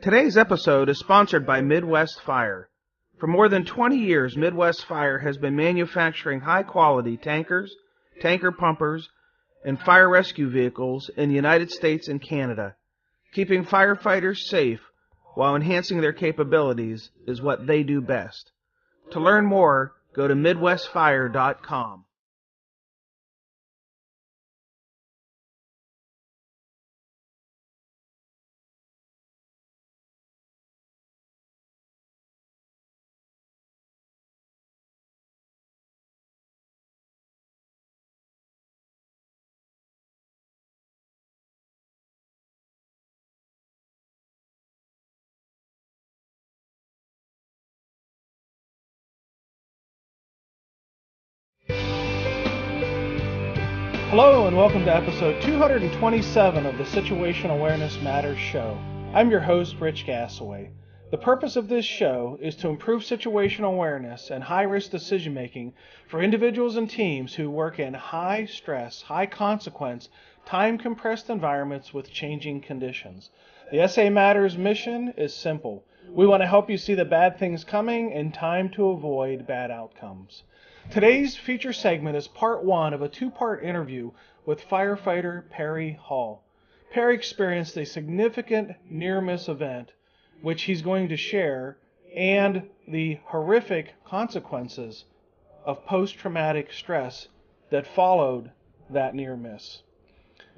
Today's episode is sponsored by Midwest Fire. For more than 20 years, Midwest Fire has been manufacturing high-quality tankers, tanker pumpers, and fire rescue vehicles in the United States and Canada. Keeping firefighters safe while enhancing their capabilities is what they do best. To learn more, go to MidwestFire.com. Hello and welcome to episode 227 of the Situation Awareness Matters show. I'm your host, Rich Gassaway. The purpose of this show is to improve situational awareness and high-risk decision-making for individuals and teams who work in high-stress, high-consequence, time-compressed environments with changing conditions. The SAMatters mission is simple. We want to help you see the bad things coming in time to avoid bad outcomes. Today's feature segment is part one of a two-part interview with firefighter Perry Hall. Perry experienced a significant near-miss event, which he's going to share, and the horrific consequences of post-traumatic stress that followed that near-miss.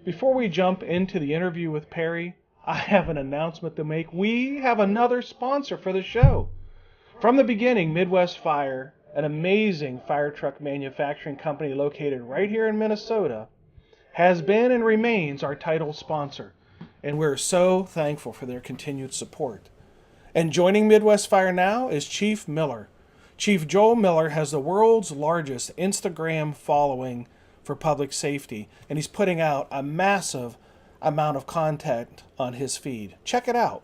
Before we jump into the interview with Perry, I have an announcement to make. We have another sponsor for the show. From the beginning, Midwest Fire, an amazing fire truck manufacturing company located right here in Minnesota, has been and remains our title sponsor, and we're so thankful for their continued support. And joining Midwest Fire now is Chief Miller. Chief Joel Miller has the world's largest Instagram following for public safety, and he's putting out a massive amount of content on his feed. Check it out.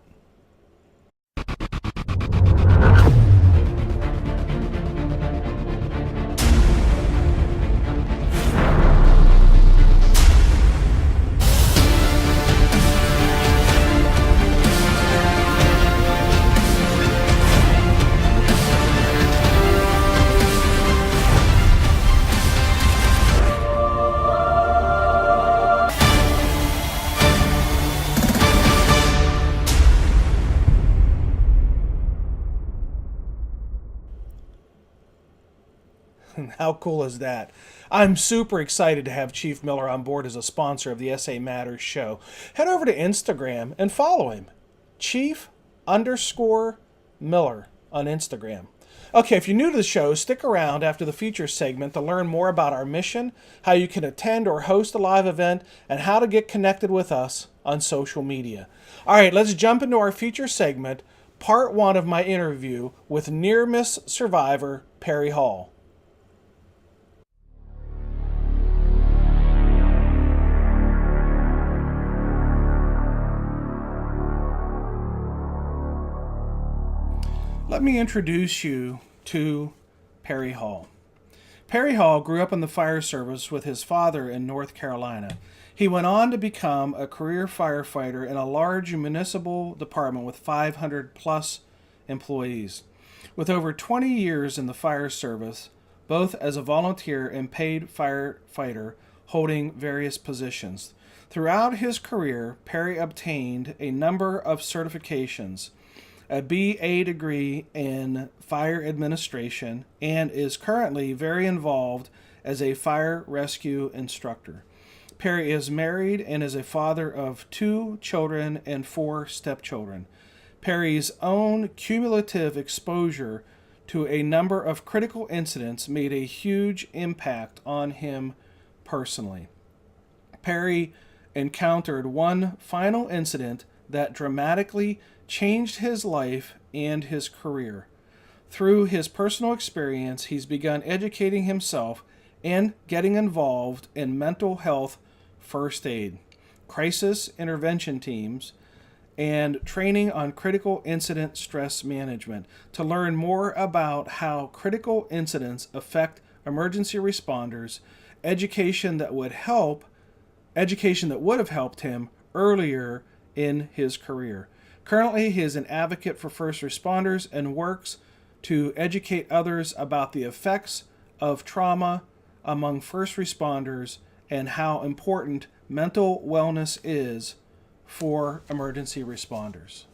How cool is that? I'm super excited to have Chief Miller on board as a sponsor of the SA Matters show. Head over to Instagram and follow him. Chief_Miller on Instagram. Okay, if you're new to the show, stick around after the feature segment to learn more about our mission, how you can attend or host a live event, and how to get connected with us on social media. All right, let's jump into our feature segment, part one of my interview with near-miss survivor Perry Hall. Let me introduce you to Perry Hall. Perry Hall grew up in the fire service with his father in North Carolina. He went on to become a career firefighter in a large municipal department with 500 plus employees. With over 20 years in the fire service, both as a volunteer and paid firefighter holding various positions. Throughout his career, Perry obtained a number of certifications, a BA degree in fire administration, and is currently very involved as a fire rescue instructor. Perry is married and is a father of 2 children and 4 stepchildren. Perry's own cumulative exposure to a number of critical incidents made a huge impact on him personally. Perry encountered one final incident that dramatically changed his life and his career. Through his personal experience, he's begun educating himself and getting involved in mental health first aid, crisis intervention teams, and training on critical incident stress management to learn more about how critical incidents affect emergency responders, education that would have helped him earlier in his career. Currently, he is an advocate for first responders and works to educate others about the effects of trauma among first responders and how important mental wellness is for emergency responders.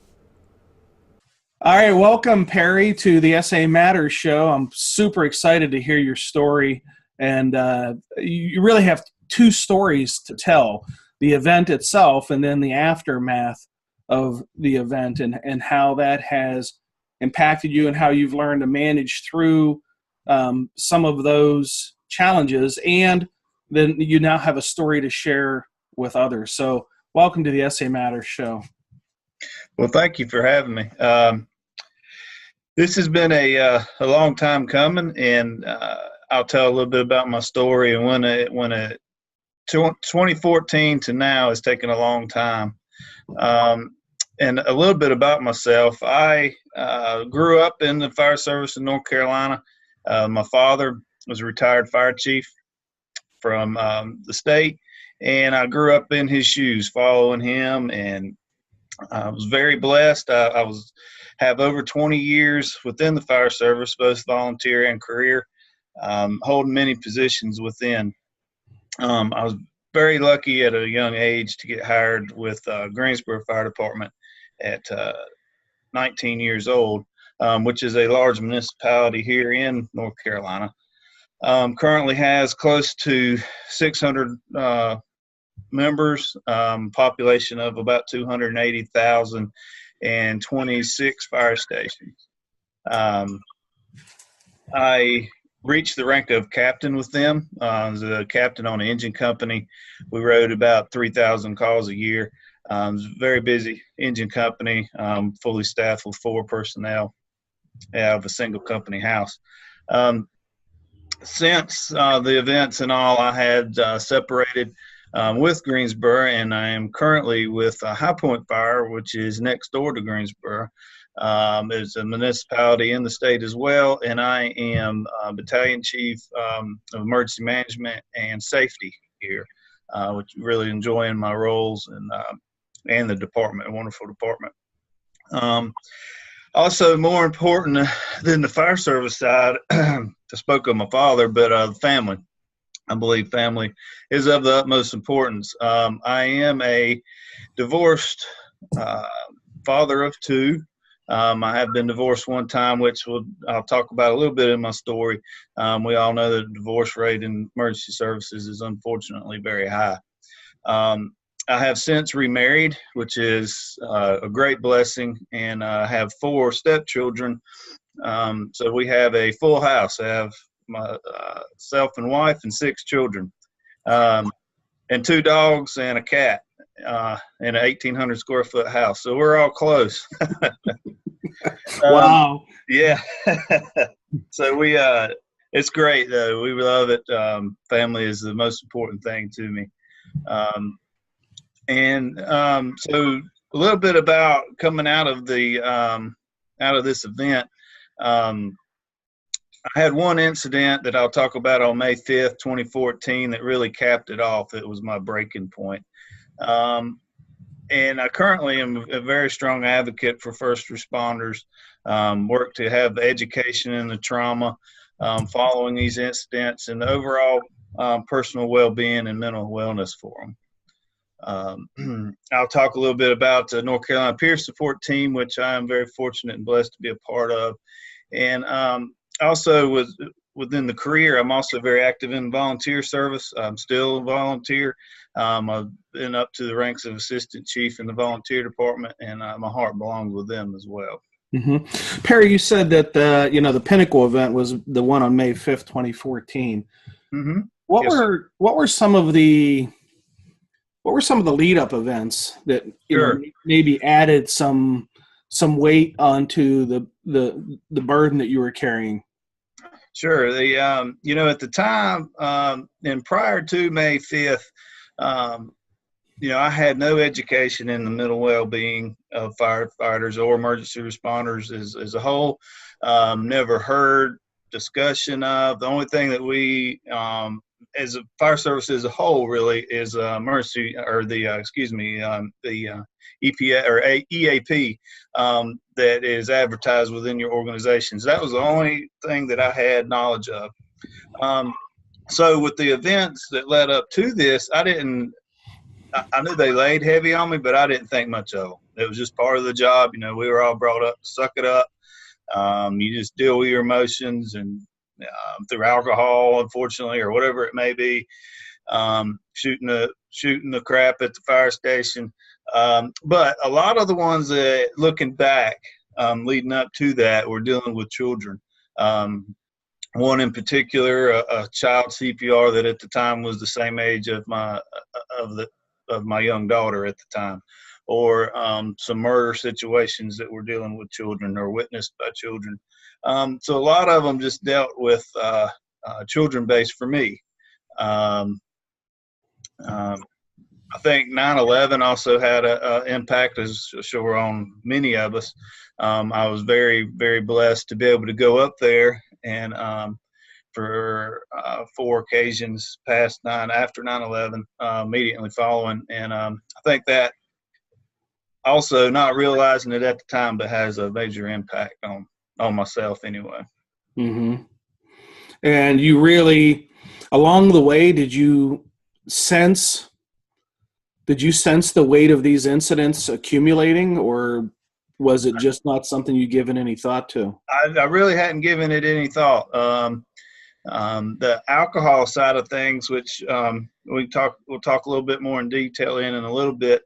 All right, welcome, Perry, to the SA Matters show. I'm super excited to hear your story, and you really have two stories to tell: the event itself and then the aftermath of the event, and how that has impacted you and how you've learned to manage through some of those challenges, and then you now have a story to share with others. So welcome to the SA Matters show. Well, thank you for having me. This has been a long time coming, and I'll tell a little bit about my story. And when 2014 to now has taken a long time. And a little bit about myself. I grew up in the fire service in North Carolina. My father was a retired fire chief from the state, and I grew up in his shoes, following him, and I was very blessed. I have over 20 years within the fire service, both volunteer and career, holding many positions within. I was very lucky at a young age to get hired with Greensboro Fire Department at 19 years old, which is a large municipality here in North Carolina. Currently has close to 600 members, population of about 280,000, and 26 fire stations. I reached the rank of captain with them. I was a captain on an engine company. We rode about 3,000 calls a year. It was a very busy engine company, fully staffed with 4 personnel out of a single company house. Since the events and all, I had separated with Greensboro, and I am currently with High Point Fire, which is next door to Greensboro. It's a municipality in the state as well, and I am Battalion Chief of Emergency Management and Safety here, which really enjoying my roles and the department, a wonderful department. Also, more important than the fire service side, I spoke of my father, but family. I believe family is of the utmost importance. I am a divorced father of 2. I have been divorced one time, which I'll talk about a little bit in my story. We all know that the divorce rate in emergency services is unfortunately very high. I have since remarried, which is a great blessing, and I have 4 stepchildren. So we have a full house. I have myself and wife and 6 children, and 2 dogs and a cat, in an 1,800 square foot house. So we're all close. Wow. Yeah. So it's great though. We love it. Family is the most important thing to me. So a little bit about coming out of this event. I had one incident that I'll talk about on May 5th, 2014 that really capped it off. It was my breaking point. And I currently am a very strong advocate for first responders, work to have the education and the trauma following these incidents, and the overall personal well-being and mental wellness for them. I'll talk a little bit about the North Carolina Peer Support Team, which I am very fortunate and blessed to be a part of. And also within the career, I'm also very active in volunteer service. I'm still a volunteer. I've been up to the ranks of assistant chief in the volunteer department, and my heart belongs with them as well. Mm-hmm. Perry, you said that the pinnacle event was the one on May 5th, 2014. Mm-hmm. What were some of the lead up events that maybe added some weight onto the burden that you were carrying? Sure. At the time, and prior to May 5th, I had no education in the mental well-being of firefighters or emergency responders as a whole. Never heard discussion of. The only thing that we as a fire service as a whole really is emergency or the EPA or EAP that is advertised within your organizations. That was the only thing that I had knowledge of. So with the events that led up to this, I knew they laid heavy on me, but I didn't think much of them. It was just part of the job. You know, we were all brought up to suck it up. You just deal with your emotions and through alcohol, unfortunately, or whatever it may be, shooting the crap at the fire station. But a lot of the ones that, looking back, leading up to that, were dealing with children. One in particular, a child CPR that at the time was the same age of my young daughter at the time, or some murder situations that were dealing with children or witnessed by children. So a lot of them just dealt with children based for me. I think 9/11 also had an impact, as sure on many of us. I was very, very blessed to be able to go up there and for 4 occasions after 9/11, immediately following. And I think that also, not realizing it at the time, but has a major impact on myself anyway. Mm-hmm. And you really, along the way, did you sense the weight of these incidents accumulating, or was it just not something you'd given any thought to? I really hadn't given it any thought. The alcohol side of things, which we'll talk a little bit more in detail in a little bit.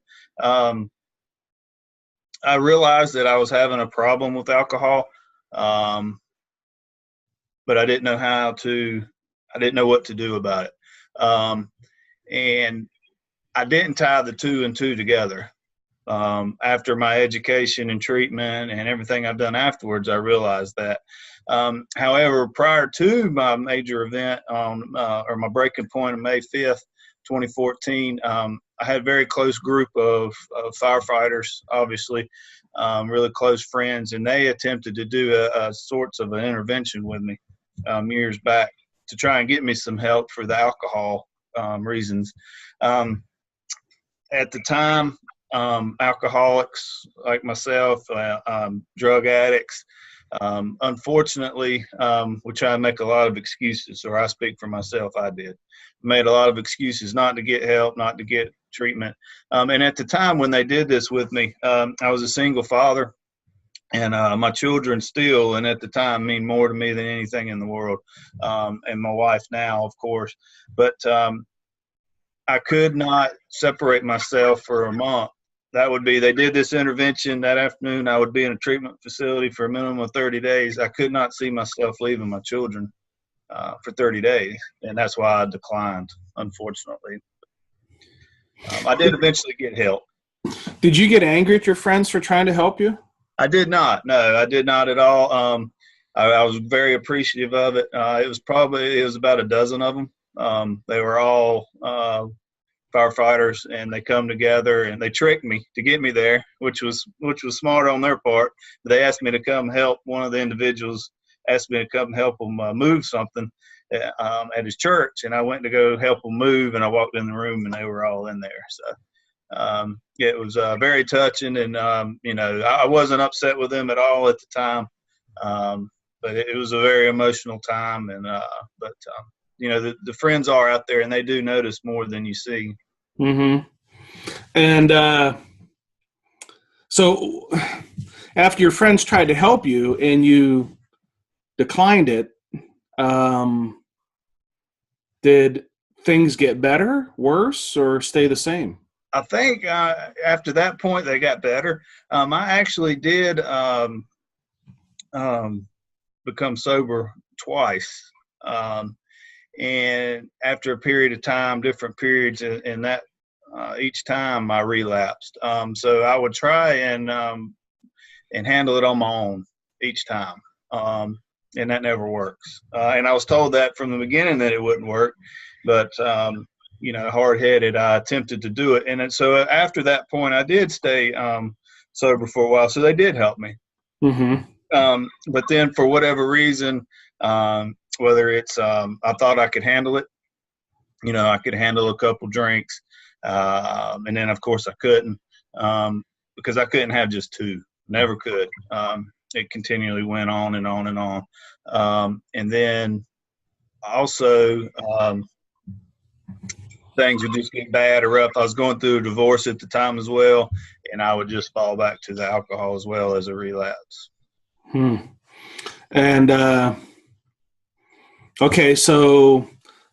I realized that I was having a problem with alcohol, but I didn't know what to do about it. And I didn't tie the 2 and 2 together. After my education and treatment and everything I've done afterwards, I realized that. However, prior to my major event or my breaking point on May 5th, 2014, I had a very close group of firefighters, obviously, really close friends, and they attempted to do a sorts of an intervention with me years back to try and get me some help for the alcohol reasons. At the time, alcoholics like myself, drug addicts, unfortunately, we try to make a lot of excuses, or I speak for myself, I made a lot of excuses not to get help, not to get treatment. And at the time when they did this with me, I was a single father, and my children still, and at the time, mean more to me than anything in the world, and my wife now, of course. But I could not separate myself for a month. They did this intervention that afternoon. I would be in a treatment facility for a minimum of 30 days. I could not see myself leaving my children for 30 days. And that's why I declined, unfortunately. I did eventually get help. Did you get angry at your friends for trying to help you? I did not. No, I did not at all. I was very appreciative of it. It was about a dozen of them. They were all firefighters, and they come together and they tricked me to get me there, which was smart on their part. They asked me to come help. One of the individuals asked me to come help him move something at his church, and I went to go help him move, and I walked in the room and they were all in there. So it was very touching, and I wasn't upset with them at all at the time, but it was a very emotional time. And the friends are out there, and they do notice more than you see. Mm-hmm. And so after your friends tried to help you and you declined it, did things get better, worse, or stay the same? I think after that point, they got better. I actually did become sober twice. And after a period of time, different periods in that, each time I relapsed. So I would try and handle it on my own each time. And that never works. And I was told that from the beginning that it wouldn't work, but, hard-headed, I attempted to do it. And so after that point, I did stay sober for a while. So they did help me. Mm-hmm. But then for whatever reason, whether it's I thought I could handle it, I could handle a couple drinks. And then, of course, I couldn't because I couldn't have just two. Never could. It continually went on and on and on. And then also, things would just get bad or rough. I was going through a divorce at the time as well, and I would just fall back to the alcohol as well as a relapse. And okay, so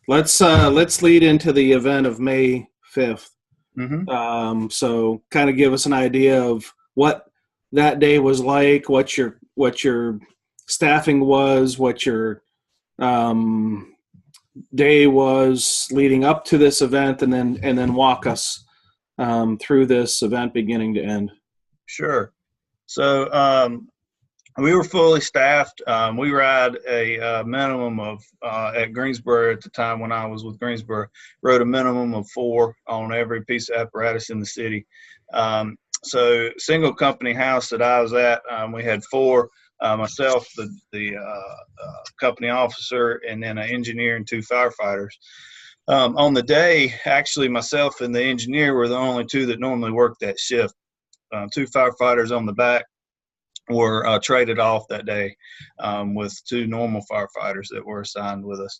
let's lead into the event of May 5th. Mm-hmm. So kind of give us an idea of what that day was like, what your staffing was, what your day was leading up to this event, and then walk us through this event beginning to end. Sure. So we were fully staffed. We ride a minimum of at Greensboro at the time when I was with Greensboro, rode a minimum of 4 on every piece of apparatus in the city. So single company house that I was at, we had 4. Myself, the company officer, and then an engineer and 2 firefighters. On the day, actually, myself and the engineer were the only 2 that normally worked that shift. 2 firefighters on the back were traded off that day with 2 normal firefighters that were assigned with us.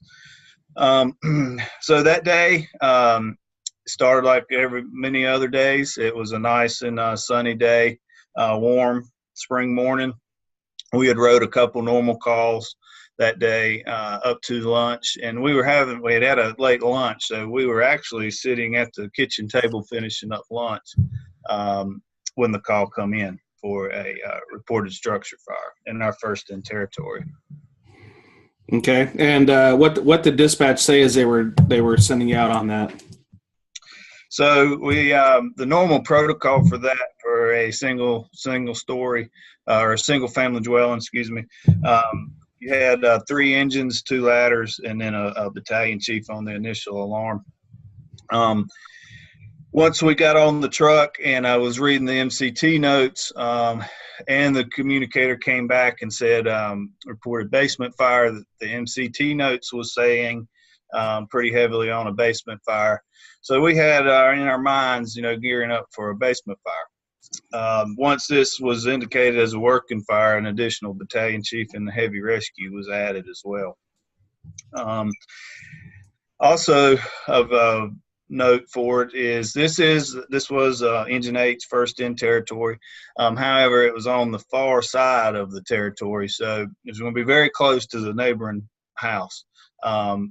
So that day started like many other days. It was a nice and sunny day, warm spring morning. We had rode a couple normal calls that day up to lunch, and we had a late lunch, so we were actually sitting at the kitchen table finishing up lunch when the call come in for a reported structure fire in our first in territory. Okay, and what did dispatch say as they were sending you out on that? So we the normal protocol for that, for a single story or a single family dwelling, you had 3 engines, 2 ladders, and then a battalion chief on the initial alarm. Once we got on the truck and I was reading the MCT notes, and the communicator came back and said reported basement fire, that the MCT notes was saying pretty heavily on a basement fire. So we had in our minds, gearing up for a basement fire. Once this was indicated as a working fire, an additional battalion chief in the heavy rescue was added as well. Also of note for it is this was Engine 8's first in territory. However, it was on the far side of the territory, so it was going to be very close to the neighboring house.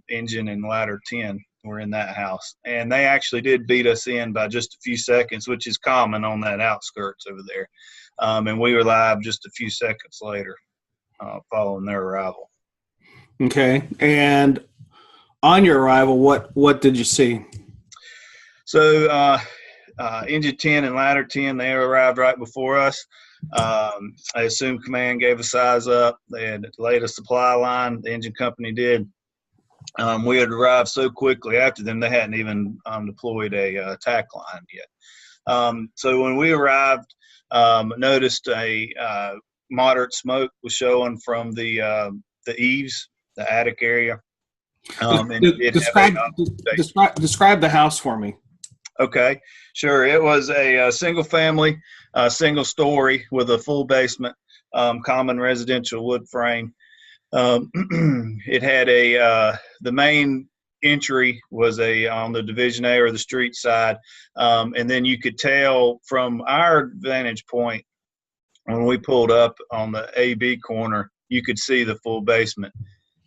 Engine and ladder 10 were in that house, and they actually did beat us in by just a few seconds, which is common on that outskirts over there. And we were live just a few seconds later following their arrival. Okay, and on your arrival, what did you see? So engine 10 and ladder 10, they arrived right before us. I assume command gave a size up. They had laid a supply line. The engine company did. We had arrived so quickly after them, they hadn't even deployed a tack line yet. So when we arrived, noticed a moderate smoke was showing from the eaves, the attic area. Describe the house for me. Okay, sure. It was a single family, single story with a full basement, common residential wood frame. It had the main entry was on the Division A or the street side, and then you could tell from our vantage point when we pulled up on the AB corner, you could see the full basement.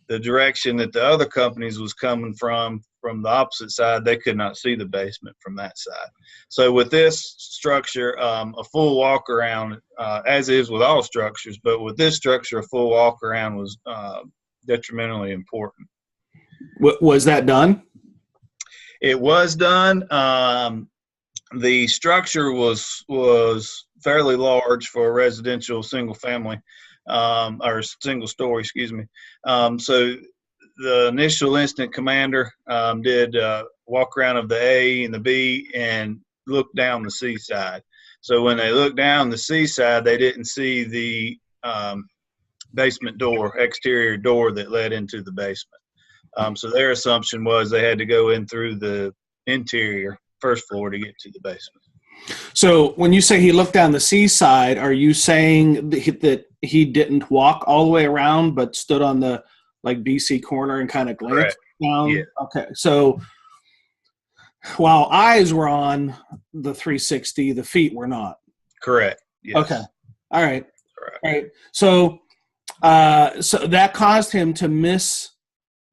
The direction that the other companies was coming from the opposite side, they could not see the basement from that side. So with this structure, a full walk around, as is with all structures, but with this structure, a full walk around was detrimentally important. Was that done? It was done. The structure was fairly large for a residential single family, or single story, excuse me. So the initial incident commander did walk around of the A and the B and look down the C side. So when they looked down the C side, they didn't see the basement door, exterior door that led into the basement. So their assumption was they had to go in through the interior first floor to get to the basement. So when you say he looked down the seaside, are you saying that he didn't walk all the way around but stood on the like BC corner and kind of glanced down? Yeah. Okay. So while eyes were on the 360, the feet were not. Correct. Yes. Okay. All right. Correct. All right. So so that caused him to miss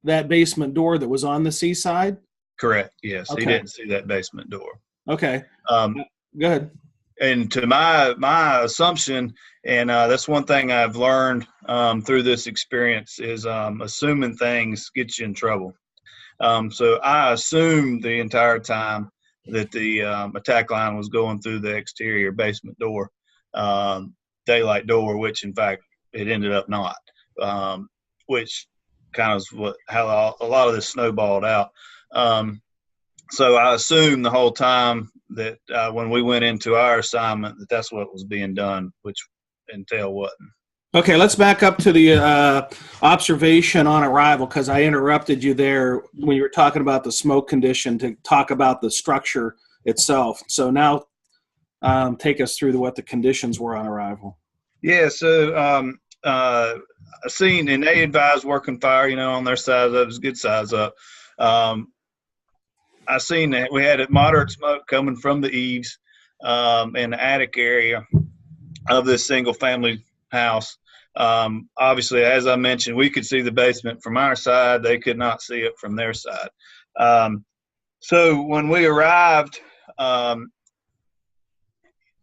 that basement door that was on the seaside? Correct. Yes. Okay. He didn't see that basement door. Okay. Go ahead. And to my assumption, and that's one thing I've learned through this experience is assuming things get you in trouble. So I assumed the entire time that the attack line was going through the exterior basement door, daylight door, which in fact it ended up not, which kind of is how a lot of this snowballed out. So I assumed the whole time that when we went into our assignment that that's what was being done, which entail wasn't. Okay, let's back up to the observation on arrival, because I interrupted you there when you were talking about the smoke condition to talk about the structure itself. So now take us through what the conditions were on arrival. Yeah, so I seen, and they advised working fire, on their size up, it was a good size up. I seen that we had a moderate smoke coming from the eaves in the attic area of this single family house. Obviously, as I mentioned, we could see the basement from our side. They could not see it from their side. So when we arrived,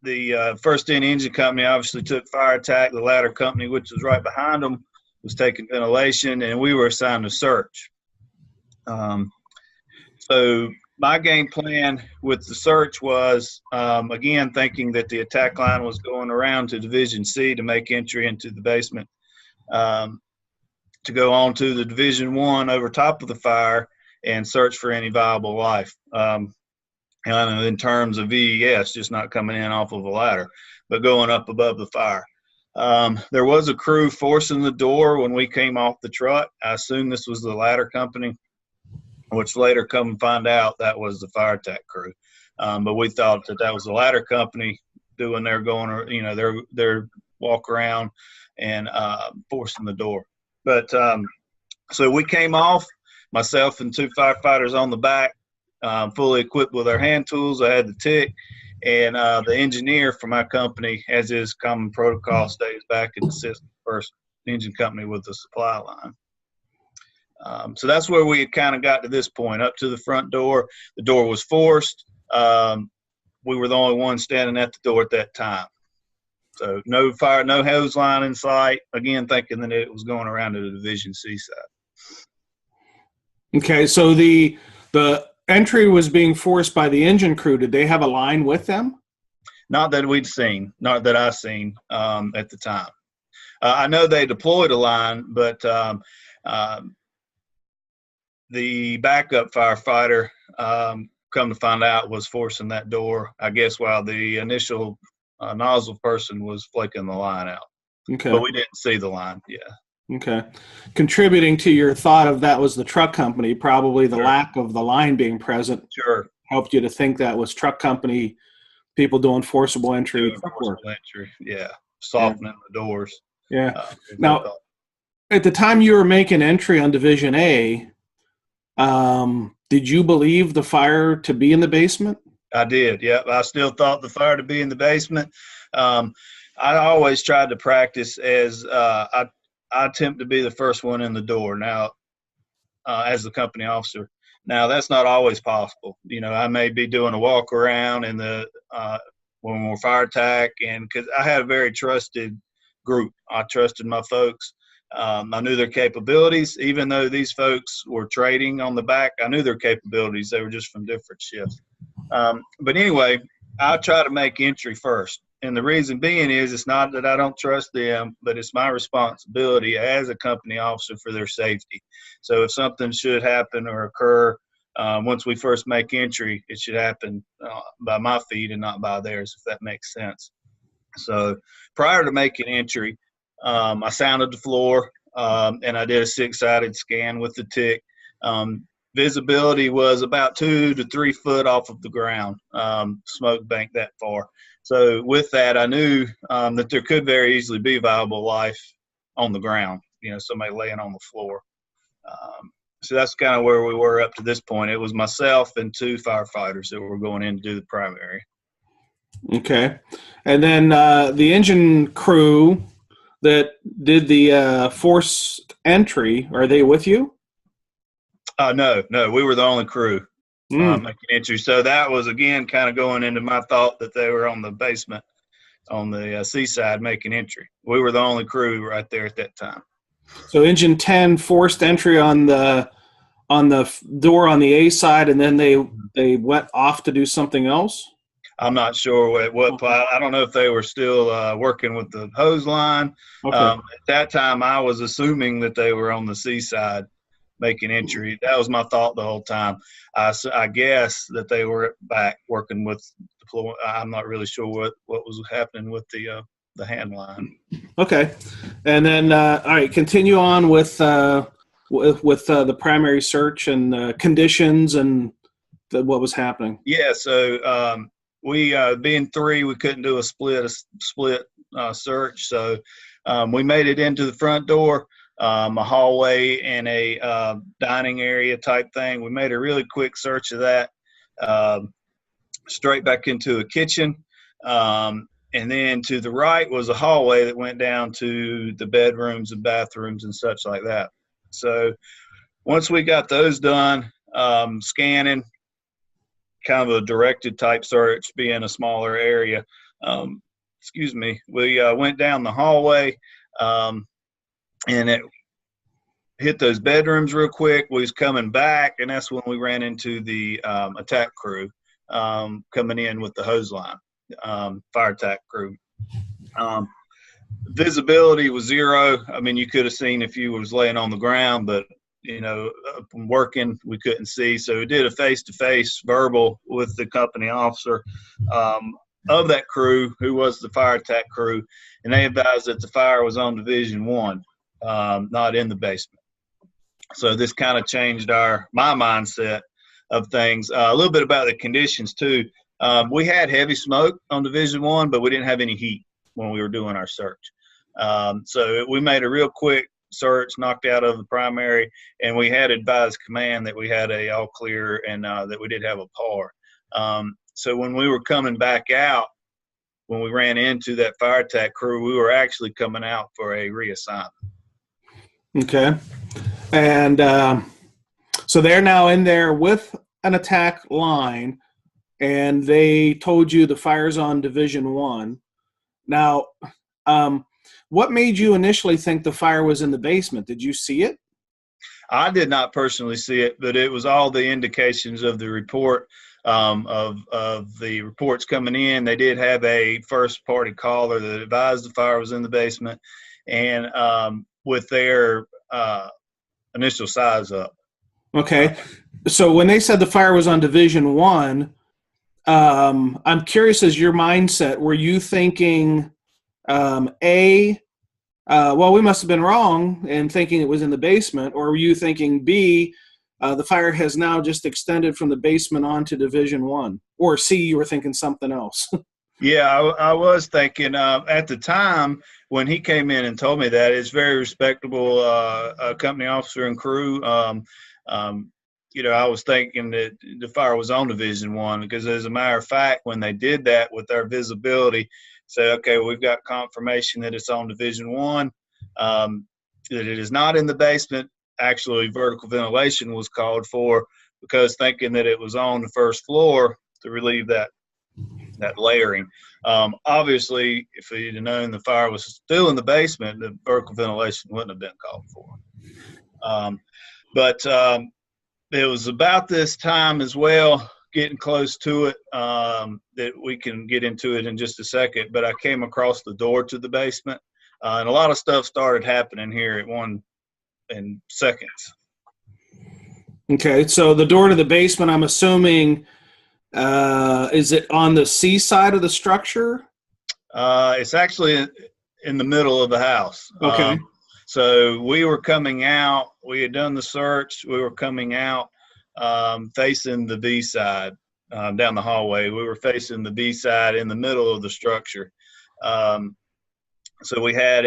the first in engine company obviously took fire attack. The ladder company, which was right behind them, was taking ventilation, and we were assigned to search. So my game plan with the search was, again, thinking that the attack line was going around to Division C to make entry into the basement, to go on to the Division 1 over top of the fire and search for any viable life. In terms of VES, just not coming in off of a ladder, but going up above the fire. There was a crew forcing the door when we came off the truck. I assume this was the ladder company, which later come and find out that was the fire attack crew. But we thought that was the ladder company doing their their walk around and forcing the door. But so we came off, myself and two firefighters on the back, fully equipped with our hand tools. I had the tick, and the engineer from my company, as is common protocol, stays back and assists the first engine company with the supply line. So that's where we had kind of got to this point, up to the front door. The door was forced. We were the only ones standing at the door at that time. So no fire, no hose line in sight. Again, thinking that it was going around to the Division C side. Okay, so the entry was being forced by the engine crew. Did they have a line with them? Not that we'd seen, not that I seen at the time. I know they deployed a line, but the backup firefighter, come to find out, was forcing that door, I guess, while the initial nozzle person was flaking the line out. Okay. But we didn't see the line, yeah. Okay. Contributing to your thought of that was the truck company, probably the lack of the line being present helped you to think that was truck company people doing forcible entry. Yeah. Softening the doors. Yeah. Now, at the time you were making entry on Division A, did you believe the fire to be in the basement? I did. Yep. I still thought the fire to be in the basement. I always tried to practice as I attempt to be the first one in the door now, as the company officer. Now that's not always possible. I may be doing a walk around in the when we're fire attack, and because I had a very trusted group, I trusted my folks. I knew their capabilities. Even though these folks were trading on the back, I knew their capabilities. They were just from different shifts. But anyway, I try to make entry first. And the reason being is it's not that I don't trust them, but it's my responsibility as a company officer for their safety. So if something should happen or occur, once we first make entry, it should happen by my feet and not by theirs, if that makes sense. So prior to making entry, I sounded the floor, and I did a 6-sided scan with the tick. Visibility was about 2 to 3 foot off of the ground, smoke bank that far. So with that, I knew that there could very easily be viable life on the ground, somebody laying on the floor. So that's kind of where we were up to this point. It was myself and 2 firefighters that were going in to do the primary. Okay. And then the engine crew that did the forced entry, are they with you? No, we were the only crew making entry. So that was, again, kind of going into my thought that they were on the basement on the seaside making entry. We were the only crew right there at that time. So engine 10 forced entry on the door on the A side, and then they went off to do something else? I'm not sure at what point. I don't know if they were still working with the hose line. Okay. At that time, I was assuming that they were on the seaside making entry. That was my thought the whole time. I guess that they were back working with the. I'm not really sure what was happening with the hand line. Okay, and then all right, continue on with the primary search and conditions and what was happening. Yeah, so we being 3, we couldn't do a split search, so we made it into the front door, a hallway and a dining area type thing. We made a really quick search of that, straight back into a kitchen. And then to the right was a hallway that went down to the bedrooms and bathrooms and such like that. So once we got those done, scanning, kind of a directed type search, being a smaller area, we went down the hallway and it hit those bedrooms real quick. We was coming back, and that's when we ran into the attack crew coming in with the hose line. Fire attack crew. Visibility was 0. I mean, you could have seen if you was laying on the ground, but working, we couldn't see. So we did a face-to-face verbal with the company officer of that crew, who was the fire attack crew, and they advised that the fire was on Division 1, not in the basement. So this kind of changed my mindset of things. A little bit about the conditions too. We had heavy smoke on Division 1, but we didn't have any heat when we were doing our search. So we made a real quick search, knocked out of the primary, and we had advised command that we had a all clear and that we did have a par. So when we were coming back out, when we ran into that fire attack crew, we were actually coming out for a reassignment. Okay. And so they're now in there with an attack line, and they told you the fire's on Division 1. Now, what made you initially think the fire was in the basement? Did you see it? I did not personally see it, but it was all the indications of the report, of the reports coming in. They did have a first-party caller that advised the fire was in the basement, and with their initial size up. Okay. So when they said the fire was on Division 1, I'm curious, as your mindset, were you thinking, well, we must have been wrong in thinking it was in the basement, or were you thinking, B, the fire has now just extended from the basement onto Division 1, or C, you were thinking something else? Yeah, I was thinking at the time when he came in and told me that. It's very respectable company officer and crew. I was thinking that the fire was on Division 1 because, as a matter of fact, when they did that with our visibility, say, okay, we've got confirmation that it's on Division 1, that it is not in the basement. Actually, vertical ventilation was called for because thinking that it was on the first floor to relieve that layering. Obviously, if we'd have known the fire was still in the basement, the vertical ventilation wouldn't have been called for. But it was about this time as well, getting close to it, that we can get into it in just a second. But I came across the door to the basement, and a lot of stuff started happening here in seconds. Okay, so the door to the basement, I'm assuming, is it on the C side of the structure? It's actually in the middle of the house. Okay. So we were coming out. We had done the search. We were coming out facing the B side down the hallway. We were facing the B side in the middle of the structure. So we had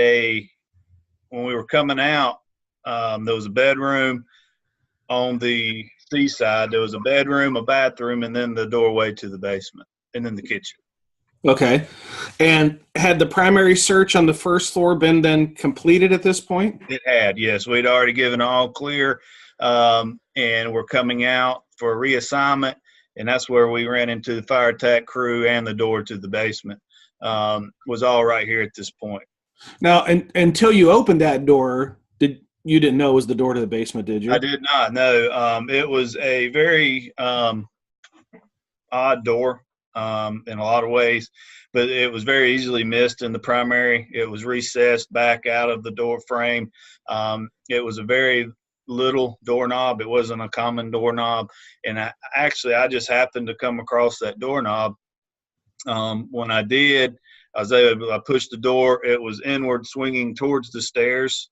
when we were coming out, there was a bedroom on the C side. There was a bedroom, a bathroom, and then the doorway to the basement, and then the kitchen. Okay. And had the primary search on the first floor been then completed at this point? It had, yes. We'd already given all clear, and we're coming out for a reassignment, and that's where we ran into the fire attack crew, and the door to the basement was all right here at this point. Now, until you opened that door, you didn't know it was the door to the basement, did you? I did not know. It was a very odd door in a lot of ways, but it was very easily missed in the primary. It was recessed back out of the door frame. It was a very little doorknob. It wasn't a common doorknob. And I just happened to come across that doorknob. When I did, I pushed the door. It was inward swinging towards the stairs,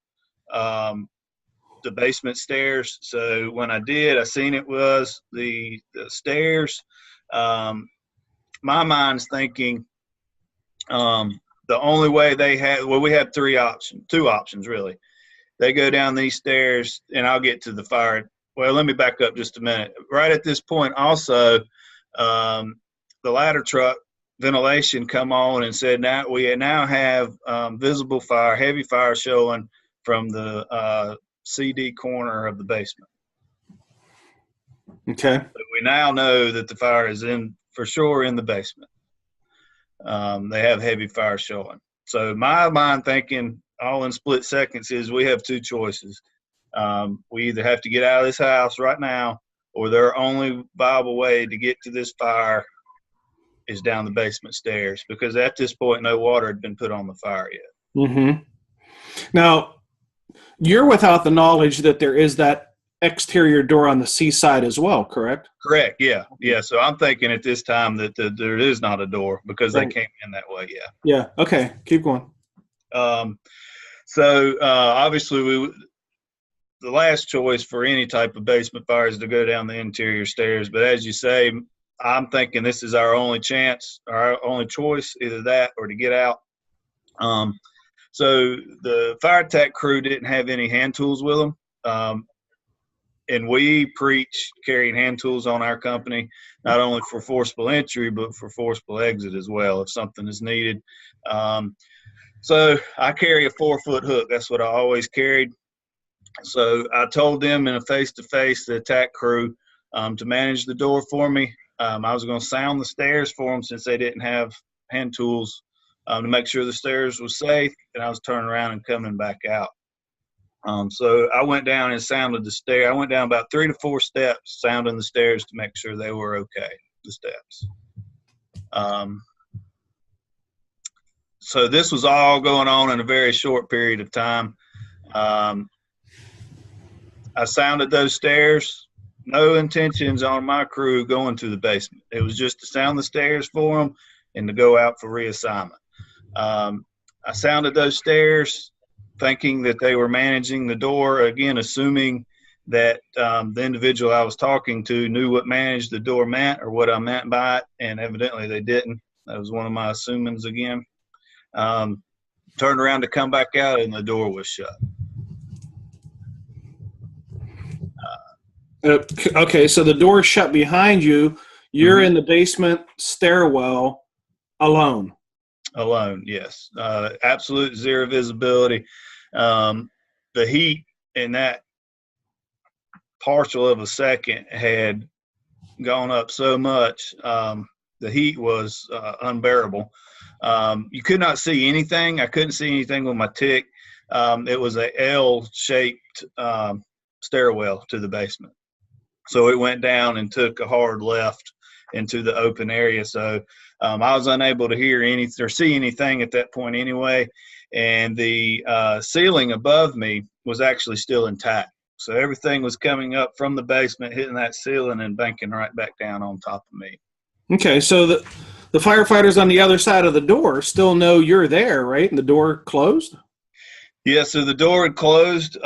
the basement stairs. So when I did, I seen it was the stairs. My mind's thinking the only way they had, we had two options really. They go down these stairs, and I'll get to the fire. Well, let me back up just a minute. Right at this point also, the ladder truck ventilation come on and said we now have visible fire, heavy fire showing from the CD corner of the basement. Okay. So we now know that the fire is for sure in the basement. They have heavy fire showing. So my mind thinking all in split seconds is we have two choices. We either have to get out of this house right now, or their only viable way to get to this fire is down the basement stairs, because at this point no water had been put on the fire yet. Mm-hmm. Now, you're without the knowledge that there is that exterior door on the C side as well, correct? Correct, yeah. So I'm thinking at this time that there is not a door, because They came in that way, yeah. Yeah, okay, keep going. Obviously the last choice for any type of basement fire is to go down the interior stairs, but as you say, I'm thinking this is our only chance, our only choice, either that or to get out. So the fire attack crew didn't have any hand tools with them. And we preach carrying hand tools on our company, not only for forcible entry, but for forcible exit as well, if something is needed. So I carry a 4-foot hook. That's what I always carried. So I told them in a face-to-face, the attack crew, to manage the door for me. I was going to sound the stairs for them since they didn't have hand tools, to make sure the stairs was safe, and I was turning around and coming back out. So I went down and sounded the stair. I went down about 3 to 4 steps, sounding the stairs to make sure they were okay, the steps. So this was all going on in a very short period of time. I sounded those stairs. No intentions on my crew going to the basement. It was just to sound the stairs for them and to go out for reassignment. I sounded those stairs thinking that they were managing the door, again, assuming that the individual I was talking to knew what manage the door meant or what I meant by it, and evidently they didn't. That was one of my assumings again. Turned around to come back out, and the door was shut. Okay, so the door shut behind you. You're in the basement stairwell alone. Alone, yes. Absolute zero visibility. The heat in that partial of a second had gone up so much. The heat was unbearable. You could not see anything. I couldn't see anything with my tick. It was a L-shaped stairwell to the basement. So it went down and took a hard left into the open area. So I was unable to hear anything or see anything at that point anyway. And the ceiling above me was actually still intact. So everything was coming up from the basement, hitting that ceiling and banking right back down on top of me. Okay, so the firefighters on the other side of the door still know you're there, right? And the door closed? Yeah, so the door had closed.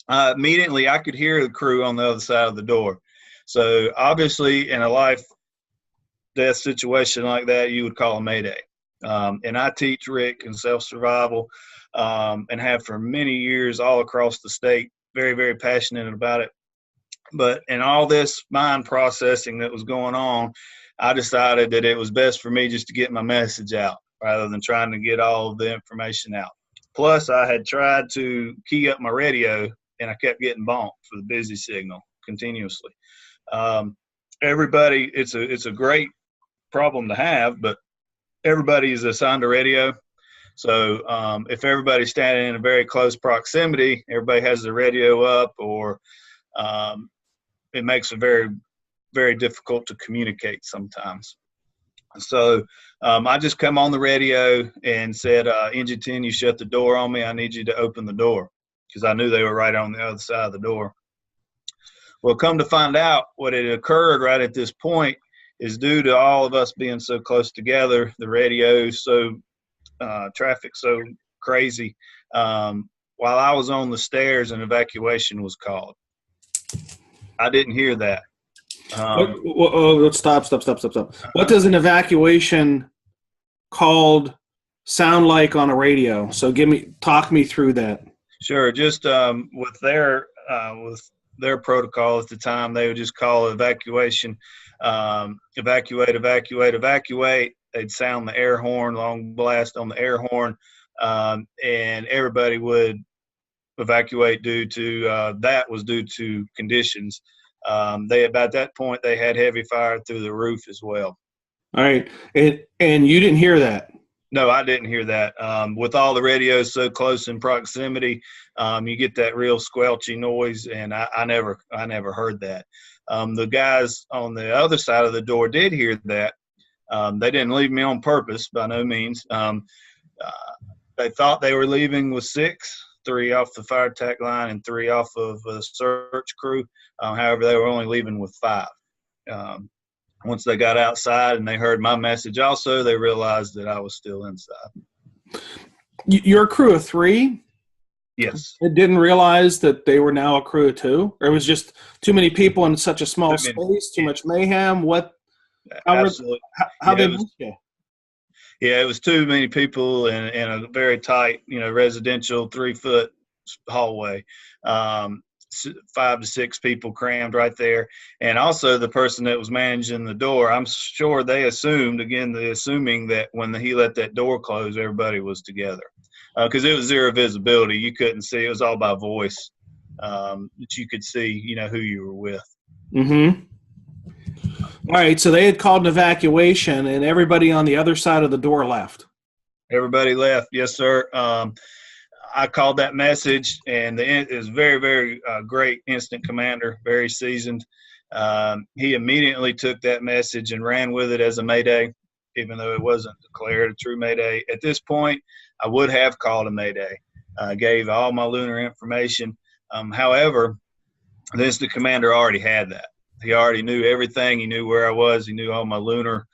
Immediately, I could hear the crew on the other side of the door. So obviously, in a life death situation like that, you would call a mayday. And I teach Rick in self-survival and have for many years all across the state, very, very passionate about it. But in all this mind processing that was going on, I decided that it was best for me just to get my message out rather than trying to get all of the information out. Plus, I had tried to key up my radio, and I kept getting bonked for the busy signal continuously. Everybody, it's a great problem to have, but everybody is assigned a radio. So if everybody's standing in a very close proximity, everybody has the radio up, or it makes it very, very difficult to communicate sometimes. So I just come on the radio and said, Engine 10, you shut the door on me. I need you to open the door, because I knew they were right on the other side of the door. Well, come to find out, what had occurred right at this point is due to all of us being so close together, the radio so traffic so crazy. While I was on the stairs, an evacuation was called. I didn't hear that. Stop. What does an evacuation called sound like on a radio? So talk me through that. Sure. Just with their protocol at the time, they would just call evacuation, evacuate. They'd sound the air horn, long blast on the air horn, and everybody would evacuate due to conditions. At that point, they had heavy fire through the roof as well. All right. And you didn't hear that? No, I didn't hear that. With all the radios so close in proximity, you get that real squelchy noise, and I never heard that. The guys on the other side of the door did hear that. They didn't leave me on purpose, by no means. They thought they were leaving with 6, 3 off the fire attack line and 3 off of the search crew. However, they were only leaving with 5. Once they got outside and they heard my message also, they realized that I was still inside. You're a crew of 3? Yes. They didn't realize that they were now a crew of 2? Or it was just too many people in such a small space, too much mayhem? Absolutely. How they missed you? Yeah, it was too many people in a very tight, residential 3-foot hallway. 5 to 6 people crammed right there. And also the person that was managing the door, I'm sure they assumed, assuming that when he let that door close, everybody was together. Because it was zero visibility. You couldn't see. It was all by voice that you could see, who you were with. Mm-hmm. All right, so they had called an evacuation, and everybody on the other side of the door left. Everybody left, yes, sir. I called that message, and it was very, very great incident commander, very seasoned. He immediately took that message and ran with it as a mayday, even though it wasn't declared a true mayday. At this point, I would have called a mayday. I gave all my lunar information. However, the incident commander already had that. He already knew everything. He knew where I was. He knew all my lunar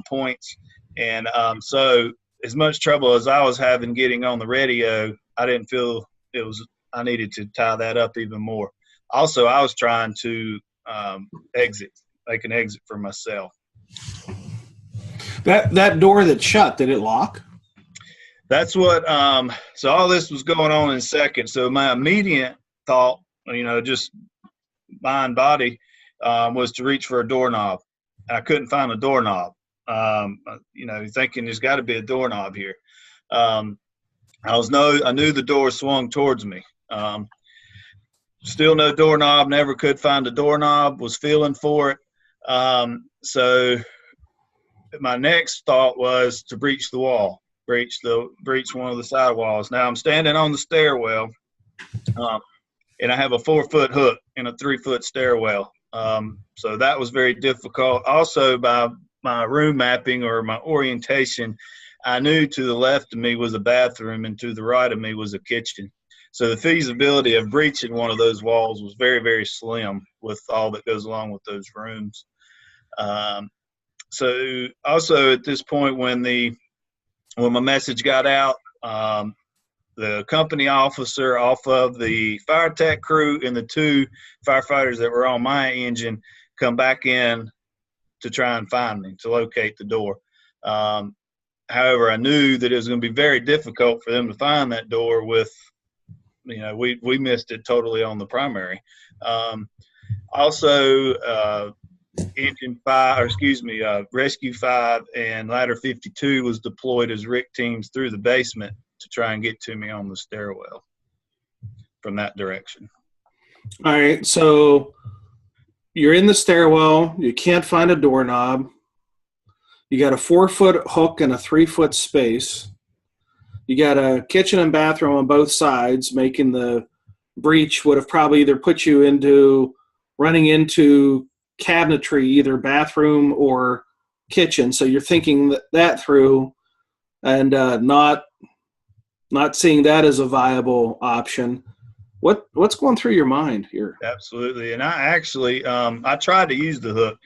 points. And so as much trouble as I was having getting on the radio, I didn't feel I needed to tie that up even more. Also, I was trying to make an exit for myself. That door that shut, did it lock? That's what, so all this was going on in seconds. So my immediate thought, just mind, body, was to reach for a doorknob. I couldn't find a doorknob. Thinking there's got to be a doorknob here. I knew the door swung towards me. Still no doorknob, never could find a doorknob, was feeling for it. So my next thought was to breach the wall, breach one of the side walls. Now I'm standing on the stairwell, and I have a 4-foot hook in a 3-foot stairwell. So that was very difficult. Also, by my room mapping or my orientation, I knew to the left of me was a bathroom and to the right of me was a kitchen. So the feasibility of breaching one of those walls was very, very slim with all that goes along with those rooms. So also at this point, when my message got out, the company officer off of the fire tech crew and the 2 firefighters that were on my engine come back in to try and find me, to locate the door. However, I knew that it was going to be very difficult for them to find that door with, we missed it totally on the primary. Also, Rescue 5 and Ladder 52 was deployed as RIC teams through the basement to try and get to me on the stairwell from that direction. All right, so you're in the stairwell. You can't find a doorknob. You got a 4-foot hook and a 3-foot space. You got a kitchen and bathroom on both sides, making the breach would have probably either put you running into cabinetry, either bathroom or kitchen. So you're thinking that through and not seeing that as a viable option. What's going through your mind here? Absolutely. And I actually, I tried to use the hook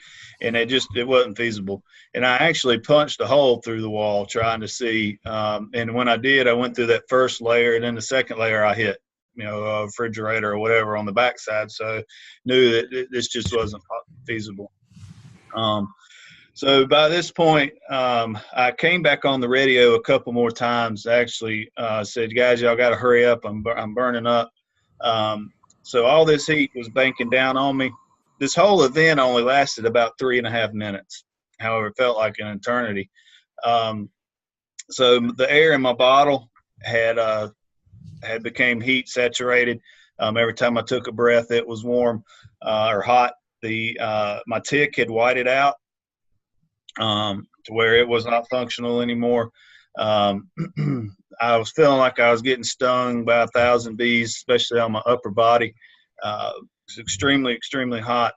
and it wasn't feasible. And I actually punched a hole through the wall trying to see. And when I did, I went through that first layer, and then the second layer I hit, a refrigerator or whatever on the backside. So knew that this just wasn't feasible. So by this point, I came back on the radio a couple more times. Actually, said, "Guys, y'all got to hurry up. I'm burning up." So all this heat was banking down on me. This whole event only lasted about 3.5 minutes. However, it felt like an eternity. So the air in my bottle had became heat saturated. Every time I took a breath, it was warm or hot. My tick had whited out to where it was not functional anymore. I was feeling like I was getting stung by 1,000 bees, especially on my upper body. It was extremely, extremely hot.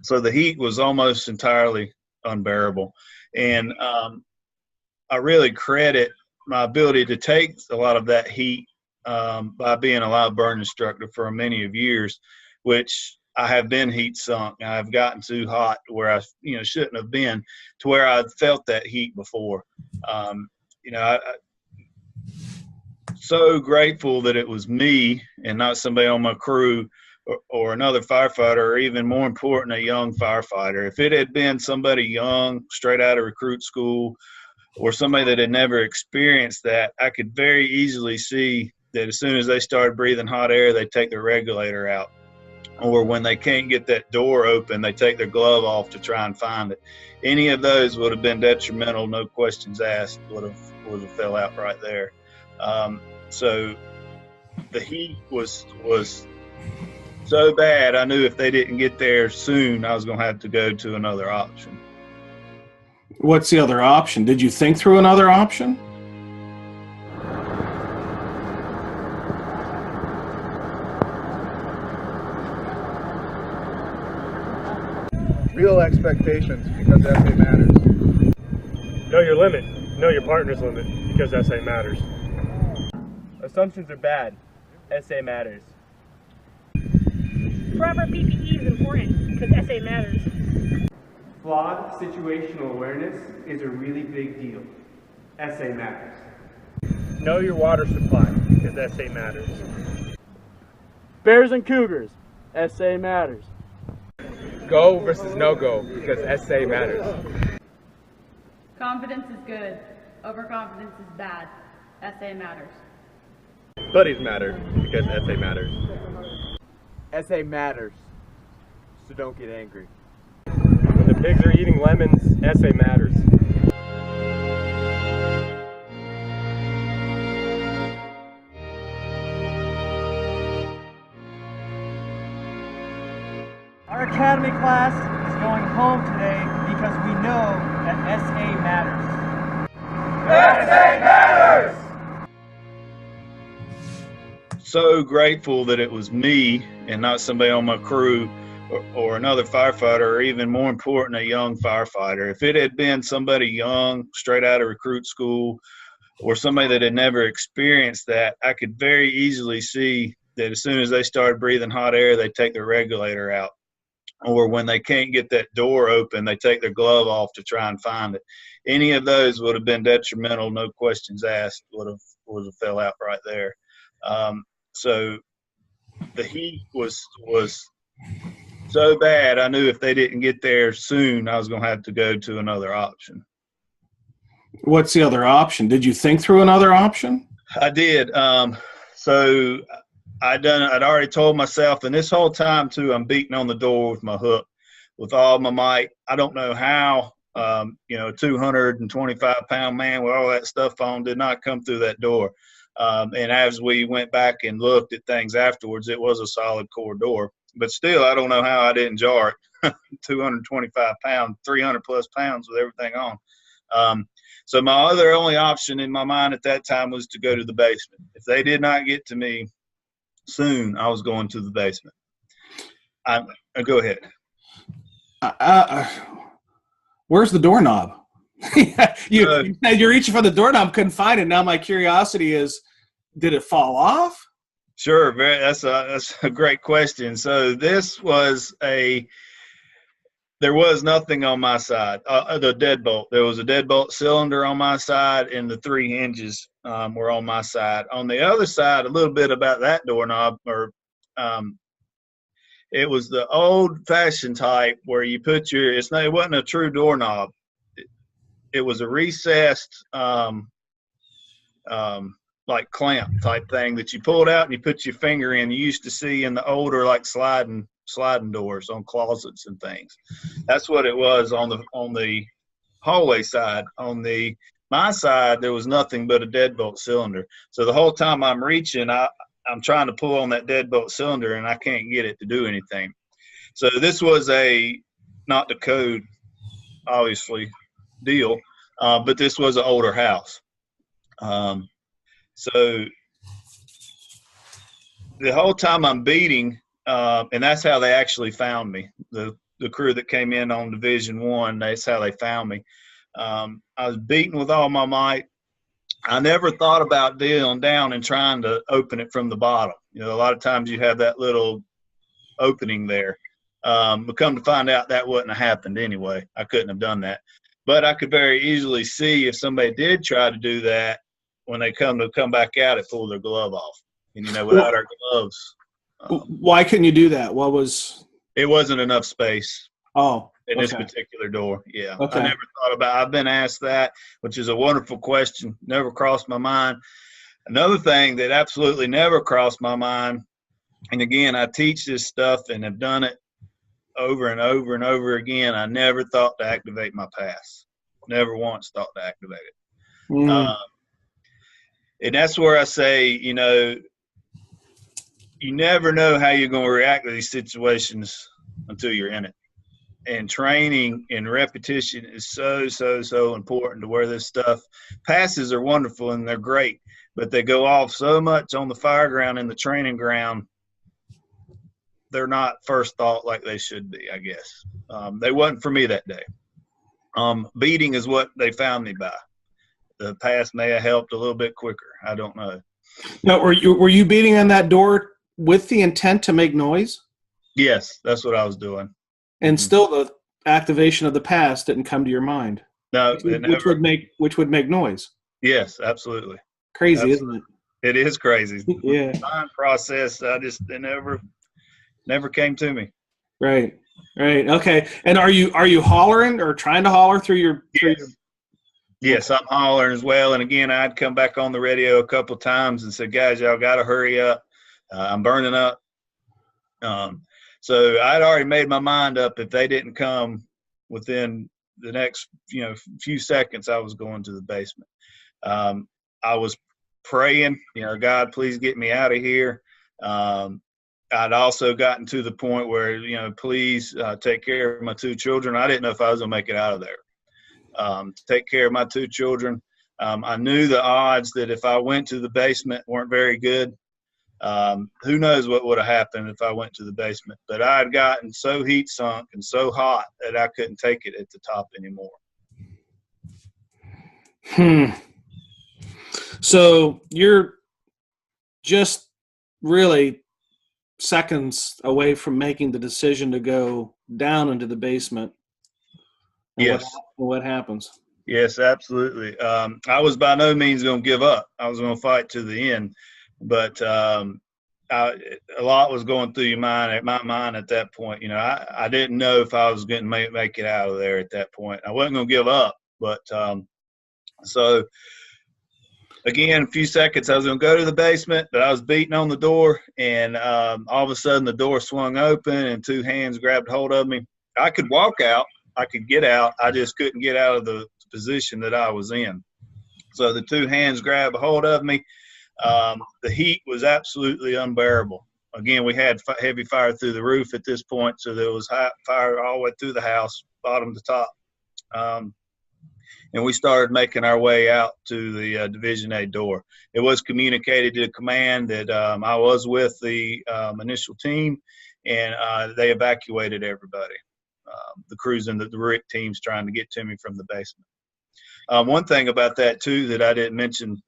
So the heat was almost entirely unbearable. And I really credit my ability to take a lot of that heat by being a live burn instructor for many of years, which I have been heat sunk. I've gotten too hot where I shouldn't have been, to where I felt that heat before. I'm so grateful that it was me and not somebody on my crew or another firefighter, or even more important, a young firefighter. If it had been somebody young, straight out of recruit school, or somebody that had never experienced that, I could very easily see that as soon as they started breathing hot air, they take their regulator out. Or when they can't get that door open, they take their glove off to try and find it. Any of those would have been detrimental, no questions asked, would have fell out right there. So the heat was so bad, I knew if they didn't get there soon, I was going to have to go to another option. What's the other option? Did you think through another option? Real expectations, because SA matters. Know your limit. Know your partner's limit, because SA matters. Assumptions are bad. SA matters. Proper PPE is important, because SA matters. Flawed situational awareness is a really big deal. SA matters. Know your water supply, because SA matters. Bears and Cougars, SA matters. Go versus no go, because SA matters. Confidence is good. Overconfidence is bad. SA matters. Buddies matter, because SA matters. SA matters, so don't get angry. When the pigs are eating lemons, SA matters. Our academy class is going home today because we know that SA matters. SA matters! So grateful that it was me and not somebody on my crew or another firefighter, or even more important, a young firefighter. If it had been somebody young, straight out of recruit school, or somebody that had never experienced that, I could very easily see that as soon as they started breathing hot air, they take their regulator out. or when they can't get that door open, they take their glove off to try and find it. Any of those would have been detrimental, no questions asked, would have fell out right there. So the heat was so bad, I knew if they didn't get there soon, I was going to have to go to another option. What's the other option? Did you think through another option? I did. So I'd already told myself, and this whole time too, I'm beating on the door with my hook, with all my might. I don't know how, a 225-pound man with all that stuff on did not come through that door. And as we went back and looked at things afterwards, it was a solid core door. But still, I don't know how I didn't jar it. 225 pounds, 300 plus pounds with everything on. So my only option in my mind at that time was to go to the basement. If they did not get to me soon, I was going to the basement. Go ahead. Where's the doorknob? You said you're reaching for the doorknob, couldn't find it. Now my curiosity is, did it fall off? Sure, that's a great question. So there was nothing on my side. The deadbolt. There was a deadbolt cylinder on my side, and the 3 hinges were on my side. On the other side, a little bit about that doorknob, it was the old-fashioned type where you put it wasn't a true doorknob. It was a recessed like clamp type thing that you pulled out and you put your finger in. You used to see in the older like sliding doors on closets and things. That's what it was on the hallway side. On my side, there was nothing but a deadbolt cylinder. So the whole time I'm reaching, I'm trying to pull on that deadbolt cylinder and I can't get it to do anything. So this was not the code, obviously, deal, but this was an older house. So the whole time I'm beating, and that's how they actually found me. The crew that came in on Division 1, that's how they found me. I was beating with all my might. I never thought about dealing down and trying to open it from the bottom. A lot of times you have that little opening there. But come to find out that wouldn't have happened anyway. I couldn't have done that. But I could very easily see if somebody did try to do that, when they come back out, it pull their glove off. And, without our gloves. Why couldn't you do that? It wasn't enough space. Oh, in this particular door. Yeah. Okay. I never thought about I've been asked that, which is a wonderful question. Never crossed my mind. Another thing that absolutely never crossed my mind, and again, I teach this stuff and have done it over and over and over again. I never thought to activate my pass. Never once thought to activate it. And that's where I say, you never know how you're going to react to these situations until you're in it. And training and repetition is so, so, so important to where this stuff. Passes are wonderful and they're great, but they go off so much on the fire ground and the training ground. They're not first thought like they should be, I guess. They wasn't for me that day. Beating is what they found me by. The pass may have helped a little bit quicker. I don't know. Now, were you beating on that door with the intent to make noise? Yes, that's what I was doing. And still, the activation of the pass didn't come to your mind. No, which would make noise. Yes, absolutely. Crazy, isn't it? It is crazy. Yeah. The mind process, it never came to me. Right. Okay. And are you hollering or trying to holler through your? Yes, I'm hollering as well. And again, I'd come back on the radio a couple times and said, "Guys, y'all got to hurry up. I'm burning up." So I'd already made my mind up. If they didn't come within the next, few seconds, I was going to the basement. I was praying, God, please get me out of here. I'd also gotten to the point where, please take care of my 2 children. I didn't know if I was going to make it out of there. Take care of my 2 children. I knew the odds that if I went to the basement weren't very good. Who knows what would have happened if I went to the basement. But I had gotten so heat sunk and so hot that I couldn't take it at the top anymore. So you're just really seconds away from making the decision to go down into the basement. And Yes. what happens? Yes, absolutely. I was by no means going to give up. I was going to fight to the end, but a lot was going through my mind at that point. You know, I didn't know if I was going to make it out of there at that point. I wasn't going to give up, but so again, a few seconds, I was going to go to the basement, but I was beating on the door, and all of a sudden the door swung open and two hands grabbed hold of me. I could walk out. I could get out. I just couldn't get out of the position that I was in. So the two hands grabbed hold of me. The heat was absolutely unbearable. Again, we had heavy fire through the roof at this point, so there was hot fire all the way through the house, bottom to top. And we started making our way out to the Division A door. It was communicated to command that I was with the initial team, and they evacuated everybody. The crews and the RIC teams trying to get to me from the basement. One thing about that, too, that I didn't mention,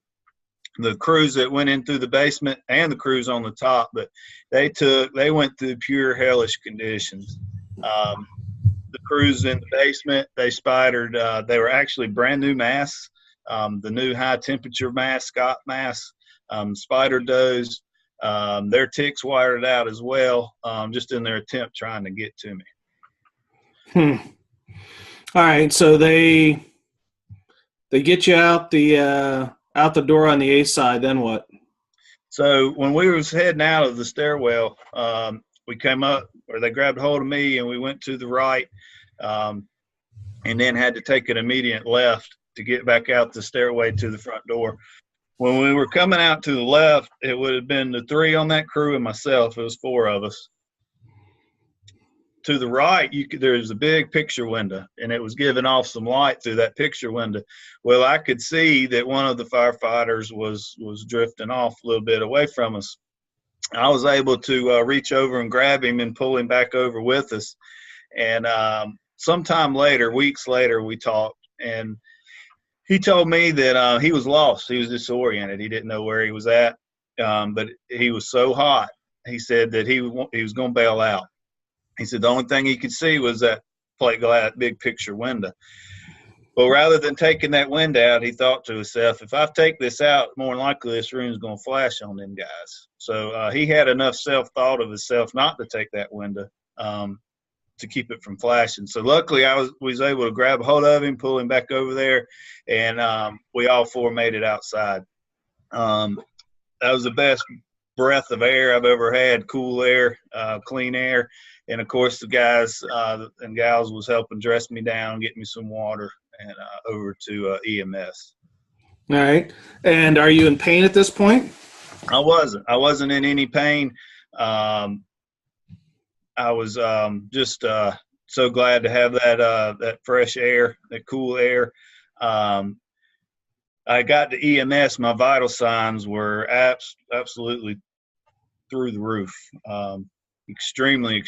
the crews that went in through the basement and the crews on the top, but they went through pure hellish conditions. The crews in the basement, they spidered, they were actually brand new masks, the new high temperature masks, Scott masks, spidered those. Their ticks wired it out as well, just in their attempt trying to get to me. All right, so they get you out the door on the A side. Then what? So when we was heading out of the stairwell, we came up, or they grabbed hold of me, and we went to the right, and then had to take an immediate left to get back out the stairway to the front door. When we were coming out to the left, it would have been the three on that crew and myself. It was four of us. To the right, there's a big picture window, and it was giving off some light through that picture window. Well, I could see that one of the firefighters was drifting off a little bit away from us. I was able to reach over and grab him and pull him back over with us. And sometime later, weeks later, we talked, and he told me that he was lost. He was disoriented. He didn't know where he was at, but he was so hot. He said that he was going to bail out. He said the only thing he could see was that plate glass, big picture window. Well, rather than taking that window out, he thought to himself, if I take this out, more than likely this room's going to flash on them guys. So he had enough self-thought of himself not to take that window to keep it from flashing. So luckily I was able to grab hold of him, pull him back over there, and we all four made it outside. That was the best breath of air I've ever had, cool air, clean air. And, of course, the guys and gals was helping dress me down, get me some water, and over to EMS. All right. And are you in pain at this point? I wasn't. I wasn't in any pain. I was just so glad to have that fresh air, that cool air. I got to EMS. My vital signs were absolutely through the roof. Extremely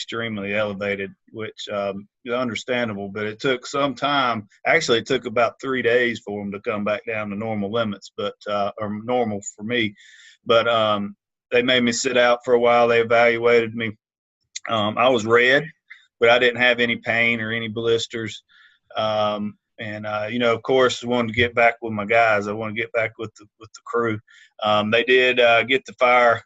elevated, which is understandable, but it took some time. Actually, it took about 3 days for them to come back down to normal limits, but or normal for me. But they made me sit out for a while. They evaluated me. I was red, but I didn't have any pain or any blisters. And of course, I wanted to get back with my guys. I want to get back with the crew. They did get the fire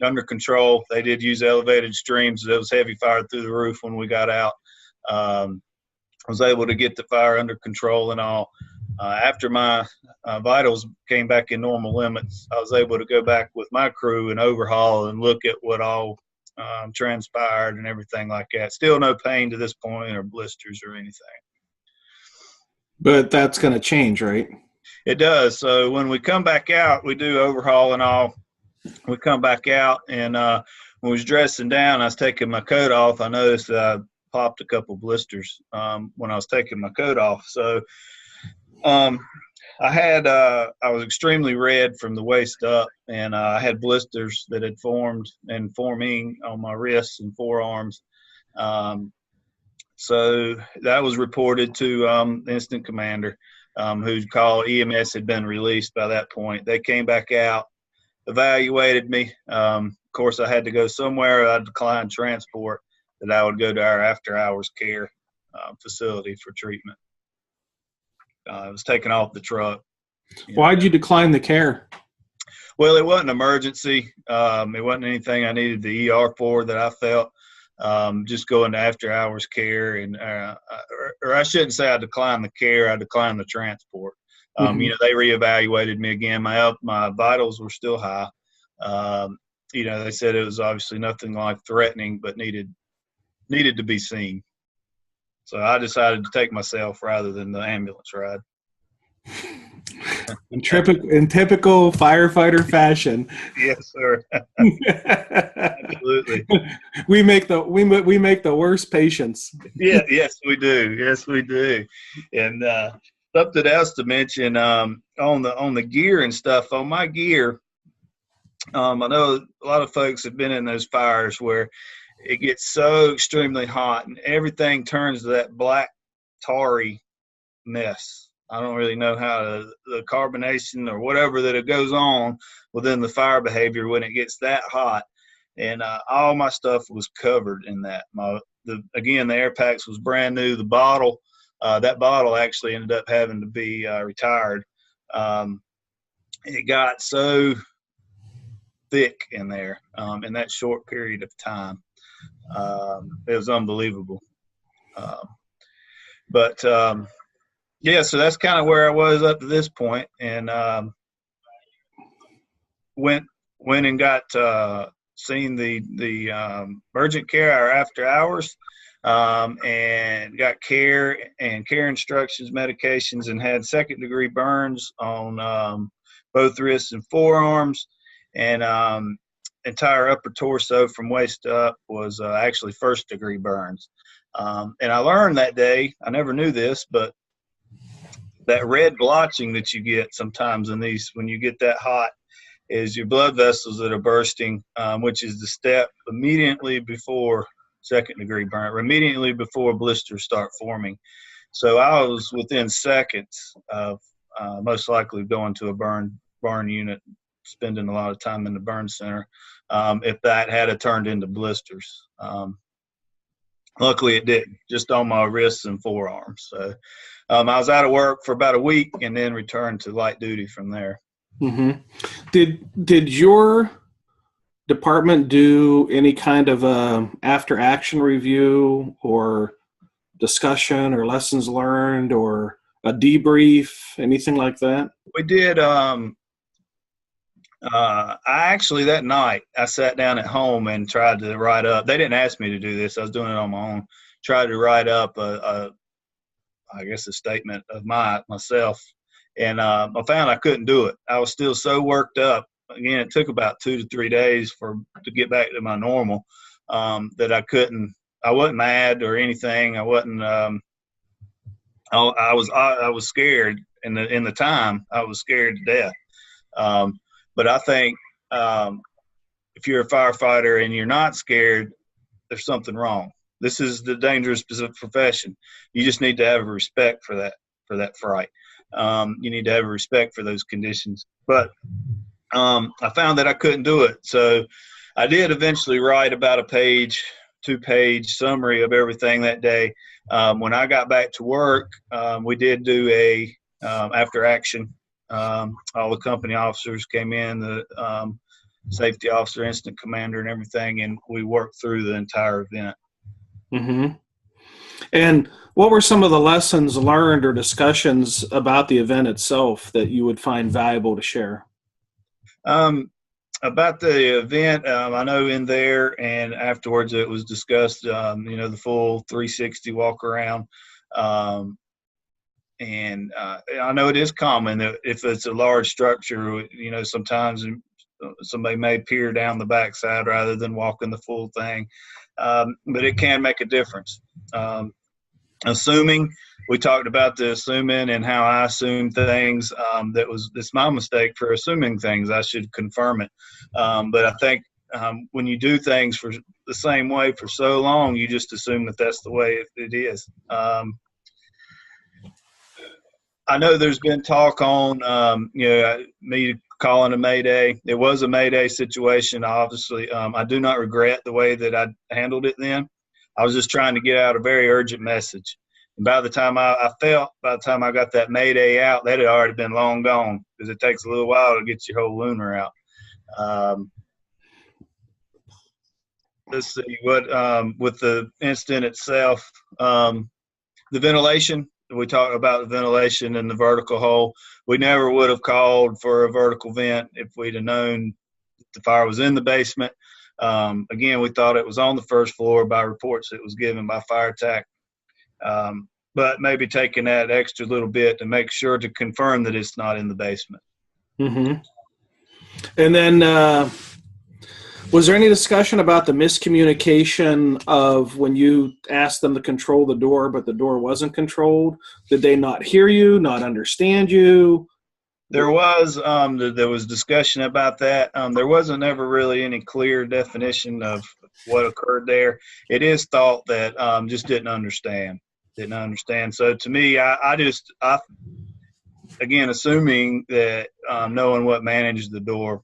under control. They did use elevated streams. There was heavy fire through the roof when we got out. I was able to get the fire under control and all. After my vitals came back in normal limits, I was able to go back with my crew and overhaul and look at what all transpired and everything like that. Still no pain to this point or blisters or anything. But that's going to change, right? It does. So when we come back out, we do overhaul and all. We come back out, and when I was dressing down, I was taking my coat off. I noticed that I popped a couple blisters when I was taking my coat off. So I was extremely red from the waist up, and I had blisters that had formed and forming on my wrists and forearms. So that was reported to the incident commander, who called. EMS had been released by that point. They came back out, evaluated me. course, I had to go somewhere. I declined transport, that I would go to our after-hours care facility for treatment. It was taken off the truck. Why'd you decline the care? Well, it wasn't an emergency. It wasn't anything I needed the ER for that I felt. Just going to after-hours care, and or I shouldn't say I declined the care. I declined the transport. They reevaluated me again. My vitals were still high. They said it was obviously nothing life-threatening, but needed to be seen. So I decided to take myself rather than the ambulance ride. In typical firefighter fashion. Yes, sir. Absolutely. We make the worst patients. Yeah, yes, we do. Yes, we do. And something else to mention on the gear and stuff. On my gear, I know a lot of folks have been in those fires where it gets so extremely hot and everything turns to that black tarry mess. I don't really know how the carbonation or whatever that it goes on within the fire behavior when it gets that hot. And all my stuff was covered in that. The air packs was brand new. The bottle, that bottle actually ended up having to be retired. It got so thick in there in that short period of time. It was unbelievable. Yeah, so that's kind of where I was up to this point, and went and got seen the urgent care hour after hours, and got care instructions, medications, and had second-degree burns on both wrists and forearms, and entire upper torso from waist up was actually first-degree burns. And I learned that day, I never knew this, but that red blotching that you get sometimes in these, when you get that hot, is your blood vessels that are bursting, which is the step immediately before second-degree burn, or immediately before blisters start forming. So I was within seconds of most likely going to a burn unit, spending a lot of time in the burn center, if that had turned into blisters. Luckily, it didn't, just on my wrists and forearms. So I was out of work for about a week and then returned to light duty from there. Mm-hmm. Did your department do any kind of after-action review or discussion or lessons learned or a debrief, anything like that? We did. I actually, that night, I sat down at home and tried to write up. They didn't ask me to do this. I was doing it on my own. Tried to write up a statement of myself. And I found I couldn't do it. I was still so worked up. Again, it took about 2 to 3 days to get back to my normal, that I couldn't. I wasn't mad or anything. I wasn't. I was scared in the time. I was scared to death. But I think if you're a firefighter and you're not scared, there's something wrong. This is the dangerous profession. You just need to have a respect for that fright. You need to have a respect for those conditions. But I found that I couldn't do it. So I did eventually write about a 2-page summary of everything that day. When I got back to work, we did do a after action. All the company officers came in, the safety officer, incident commander, and everything, and we worked through the entire event. Mm-hmm. And what were some of the lessons learned or discussions about the event itself that you would find valuable to share? About the event, I know in there and afterwards it was discussed, the full 360 walk around. And I know it is common that if it's a large structure, sometimes somebody may peer down the backside rather than walking the full thing. But it can make a difference. Assuming, we talked about the assuming and how I assumed things. It's my mistake for assuming things. I should confirm it. But I think when you do things for the same way for so long, you just assume that that's the way it is. I know there's been talk on, me calling a Mayday. It was a Mayday situation, obviously. I do not regret the way that I handled it then. I was just trying to get out a very urgent message. And by the time I got that Mayday out, that had already been long gone, because it takes a little while to get your whole lunar out. Let's see what with the incident itself, the ventilation. We talked about the ventilation in the vertical hole. We never would have called for a vertical vent if we'd have known the fire was in the basement. Again, we thought it was on the first floor by reports that was given by fire TAC. But maybe taking that extra little bit to make sure to confirm that it's not in the basement. Mm-hmm. And then was there any discussion about the miscommunication of when you asked them to control the door, but the door wasn't controlled? Did they not hear you, not understand you? There was discussion about that. There wasn't ever really any clear definition of what occurred there. It is thought that just didn't understand. So to me, I again, assuming that knowing what managed the door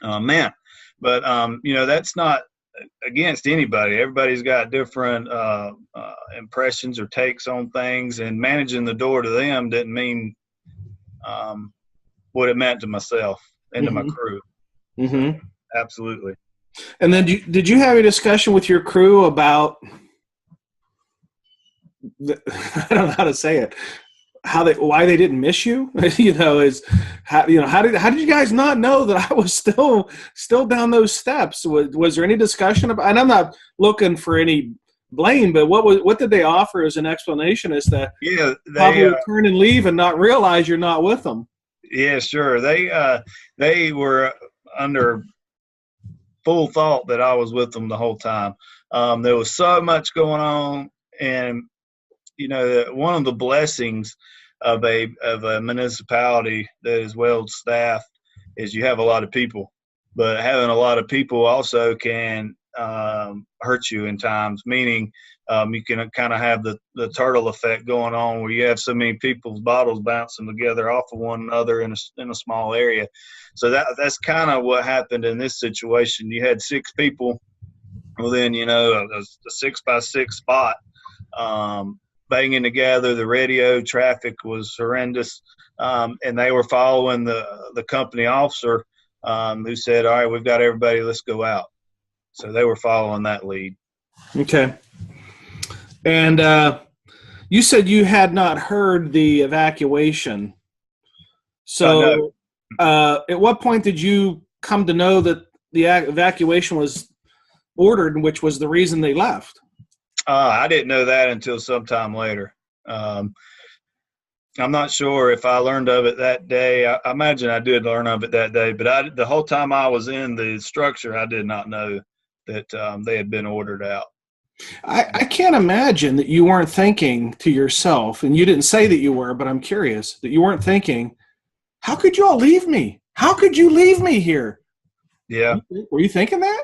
meant. But, that's not against anybody. Everybody's got different impressions or takes on things, and managing the door to them didn't mean what it meant to myself and to my crew. Mm-hmm. So, absolutely. And then did you have a discussion with your crew about I don't know how to say it, why they didn't miss you? How did you guys not know that I was still down those steps? Was there any discussion about? And I'm not looking for any blame, but what did they offer as an explanation as to how they would turn and leave and not realize you're not with them? Yeah, sure. They were under full thought that I was with them the whole time. There was so much going on, and one of the blessings of a municipality that is well staffed is you have a lot of people, but having a lot of people also can hurt you in times, meaning you can kind of have the turtle effect going on where you have so many people's bottles bouncing together off of one another in a small area. So that's kind of what happened in this situation. You had 6 people within a 6x6 spot, banging together. The radio traffic was horrendous, and they were following the company officer who said, all right, we've got everybody, let's go out. So they were following that lead. Okay. And you said you had not heard the evacuation. So at what point did you come to know that the evacuation was ordered, which was the reason they left? I didn't know that until sometime later. I'm not sure if I learned of it that day. I imagine I did learn of it that day, but the whole time I was in the structure, I did not know that they had been ordered out. I can't imagine that you weren't thinking to yourself, and you didn't say that you were, but I'm curious, that you weren't thinking, how could you all leave me? How could you leave me here? Yeah. Were you thinking that?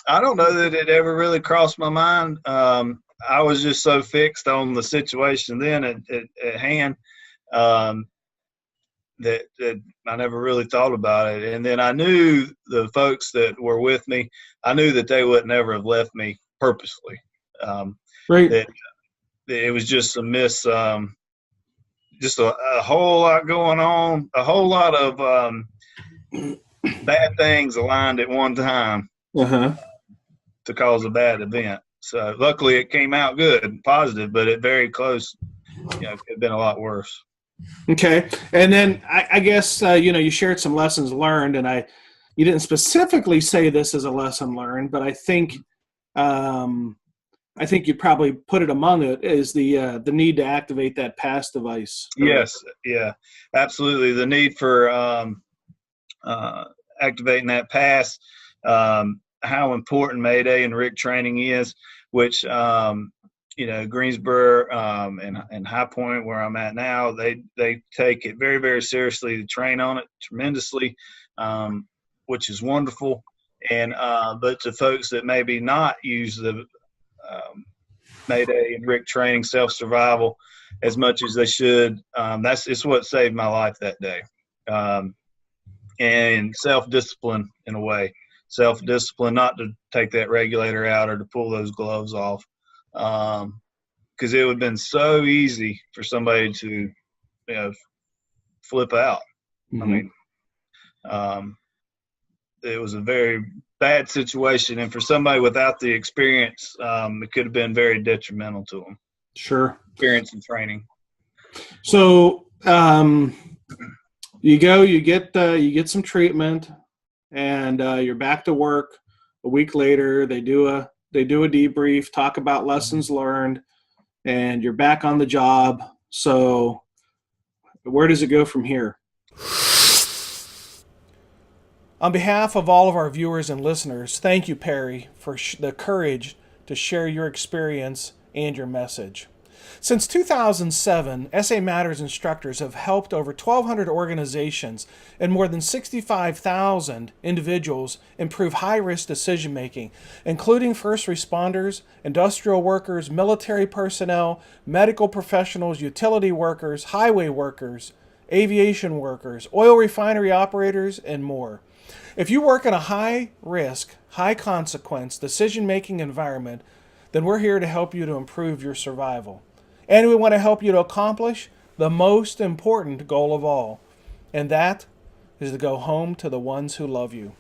I don't know that it ever really crossed my mind. I was just so fixed on the situation then at hand that I never really thought about it. And then I knew the folks that were with me, I knew that they would never have left me purposely. Right. That it was just just a whole lot going on, a whole lot of bad things aligned at one time. Uh-huh. To cause a bad event. So luckily it came out good, positive, but it very close. It could have been a lot worse. Okay. And then I guess, you shared some lessons learned, and you didn't specifically say this as a lesson learned, but I think you probably put it among it is the need to activate that pass device. Yes. Yeah, absolutely. The need for activating that pass, how important Mayday and RIC training is, which, Greensboro and High Point, where I'm at now, they take it very, very seriously. They train on it tremendously, which is wonderful. And but to folks that maybe not use the Mayday and RIC training, self-survival, as much as they should, it's what saved my life that day. and self-discipline in a way. Self-discipline not to take that regulator out or to pull those gloves off, because it would have been so easy for somebody to, flip out. Mm-hmm. I mean, it was a very bad situation, and for somebody without the experience, it could have been very detrimental to them. Sure. Experience and training. So you get some treatment, and you're back to work. A week later, they do a debrief, talk about lessons learned, and you're back on the job. So where does it go from here? On behalf of all of our viewers and listeners, thank you, Perry, for the courage to share your experience and your message. Since 2007, SA Matters instructors have helped over 1,200 organizations and more than 65,000 individuals improve high-risk decision-making, including first responders, industrial workers, military personnel, medical professionals, utility workers, highway workers, aviation workers, oil refinery operators, and more. If you work in a high-risk, high-consequence decision-making environment, then we're here to help you to improve your survival. And we want to help you to accomplish the most important goal of all, and that is to go home to the ones who love you.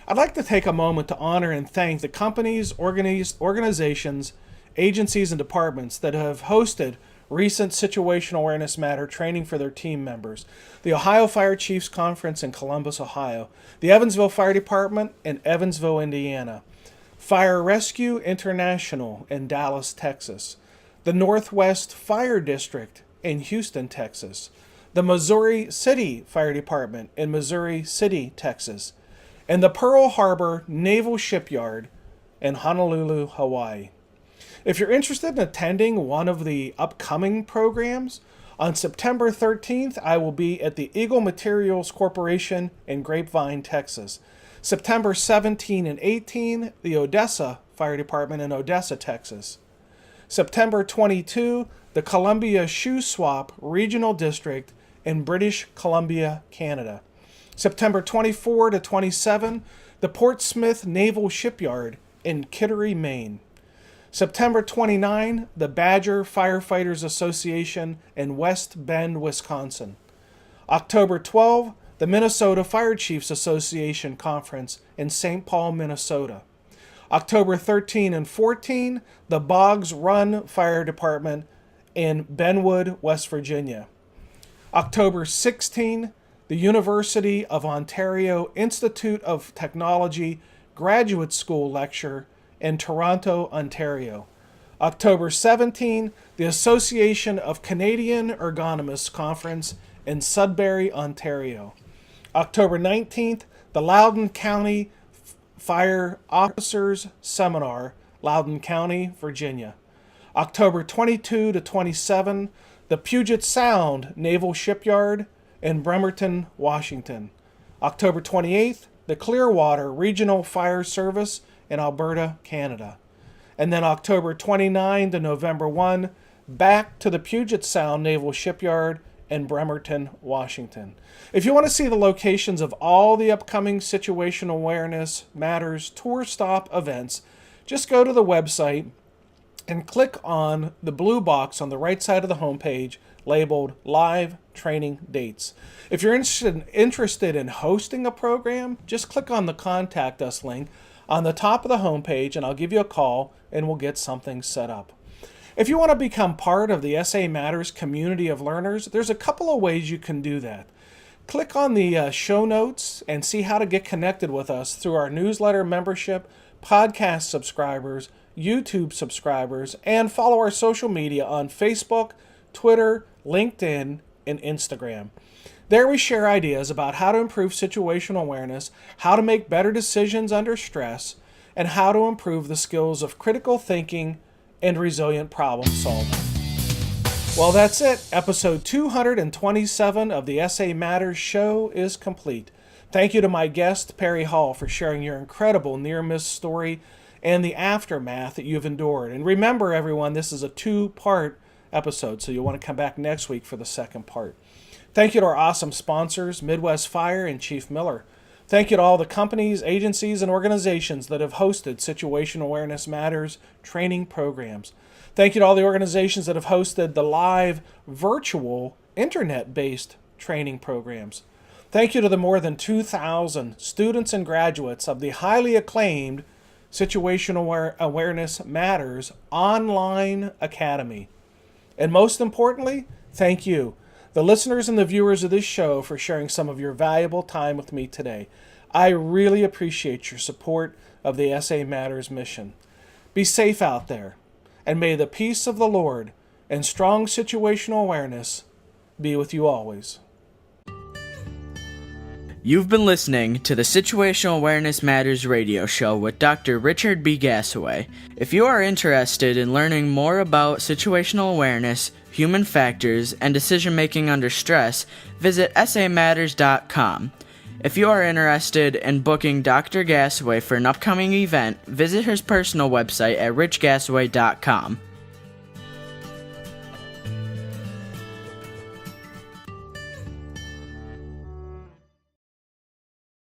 I'd like to take a moment to honor and thank the companies, organizations, agencies, and departments that have hosted recent situational awareness matter training for their team members. The Ohio Fire Chiefs Conference in Columbus, Ohio, the Evansville Fire Department in Evansville, Indiana, Fire Rescue International in Dallas, Texas, the Northwest Fire District in Houston, Texas, the Missouri City Fire Department in Missouri City, Texas, and the Pearl Harbor Naval Shipyard in Honolulu, Hawaii. If you're interested in attending one of the upcoming programs, on September 13th, I will be at the Eagle Materials Corporation in Grapevine, Texas. September 17 and 18, the Odessa Fire Department in Odessa, Texas. September 22, the Columbia Shoe Swap Regional District in British Columbia, Canada. September 24 to 27, the Portsmouth Naval Shipyard in Kittery, Maine. September 29, the Badger Firefighters Association in West Bend, Wisconsin. October 12, the Minnesota Fire Chiefs Association Conference in St. Paul, Minnesota. October 13 and 14, the Boggs Run Fire Department in Benwood, West Virginia. October 16, the University of Ontario Institute of Technology Graduate School Lecture in Toronto, Ontario. October 17, the Association of Canadian Ergonomists Conference in Sudbury, Ontario. October 19th, the Loudoun County Fire Officers Seminar, Loudoun County, Virginia. October 22 to 27, the Puget Sound Naval Shipyard in Bremerton, Washington. October 28th, the Clearwater Regional Fire Service in Alberta, Canada. And then October 29 to November 1, back to the Puget Sound Naval Shipyard in Bremerton, Washington. If you want to see the locations of all the upcoming Situational Awareness Matters Tour Stop events, just go to the website and click on the blue box on the right side of the homepage labeled Live Training Dates. If you're interested in hosting a program, just click on the Contact Us link on the top of the homepage and I'll give you a call and we'll get something set up. If you want to become part of the SA Matters community of learners, there's a couple of ways you can do that. Click on the show notes and see how to get connected with us through our newsletter membership, podcast subscribers, YouTube subscribers, and follow our social media on Facebook, Twitter, LinkedIn, and Instagram. There we share ideas about how to improve situational awareness, how to make better decisions under stress, and how to improve the skills of critical thinking and resilient problem solving. Well, that's it. Episode 227 of the SA Matters show is complete. Thank you to my guest, Perry Hall, for sharing your incredible near-miss story and the aftermath that you've endured. And remember, everyone, this is a two-part episode, so you'll want to come back next week for the second part. Thank you to our awesome sponsors, Midwest Fire and Chief Miller. Thank you to all the companies, agencies, and organizations that have hosted Situational Awareness Matters training programs. Thank you to all the organizations that have hosted the live, virtual, internet-based training programs. Thank you to the more than 2,000 students and graduates of the highly acclaimed Situational Awareness Matters Online Academy. And most importantly, thank you, the listeners and the viewers of this show, for sharing some of your valuable time with me today. I really appreciate your support of the SA Matters mission. Be safe out there, and may the peace of the Lord and strong situational awareness be with you always. You've been listening to the Situational Awareness Matters radio show with Dr. Richard B. Gassaway. If you are interested in learning more about situational awareness, human factors, and decision-making under stress, visit SAMatters.com. If you are interested in booking Dr. Gassaway for an upcoming event, visit his personal website at richgassaway.com.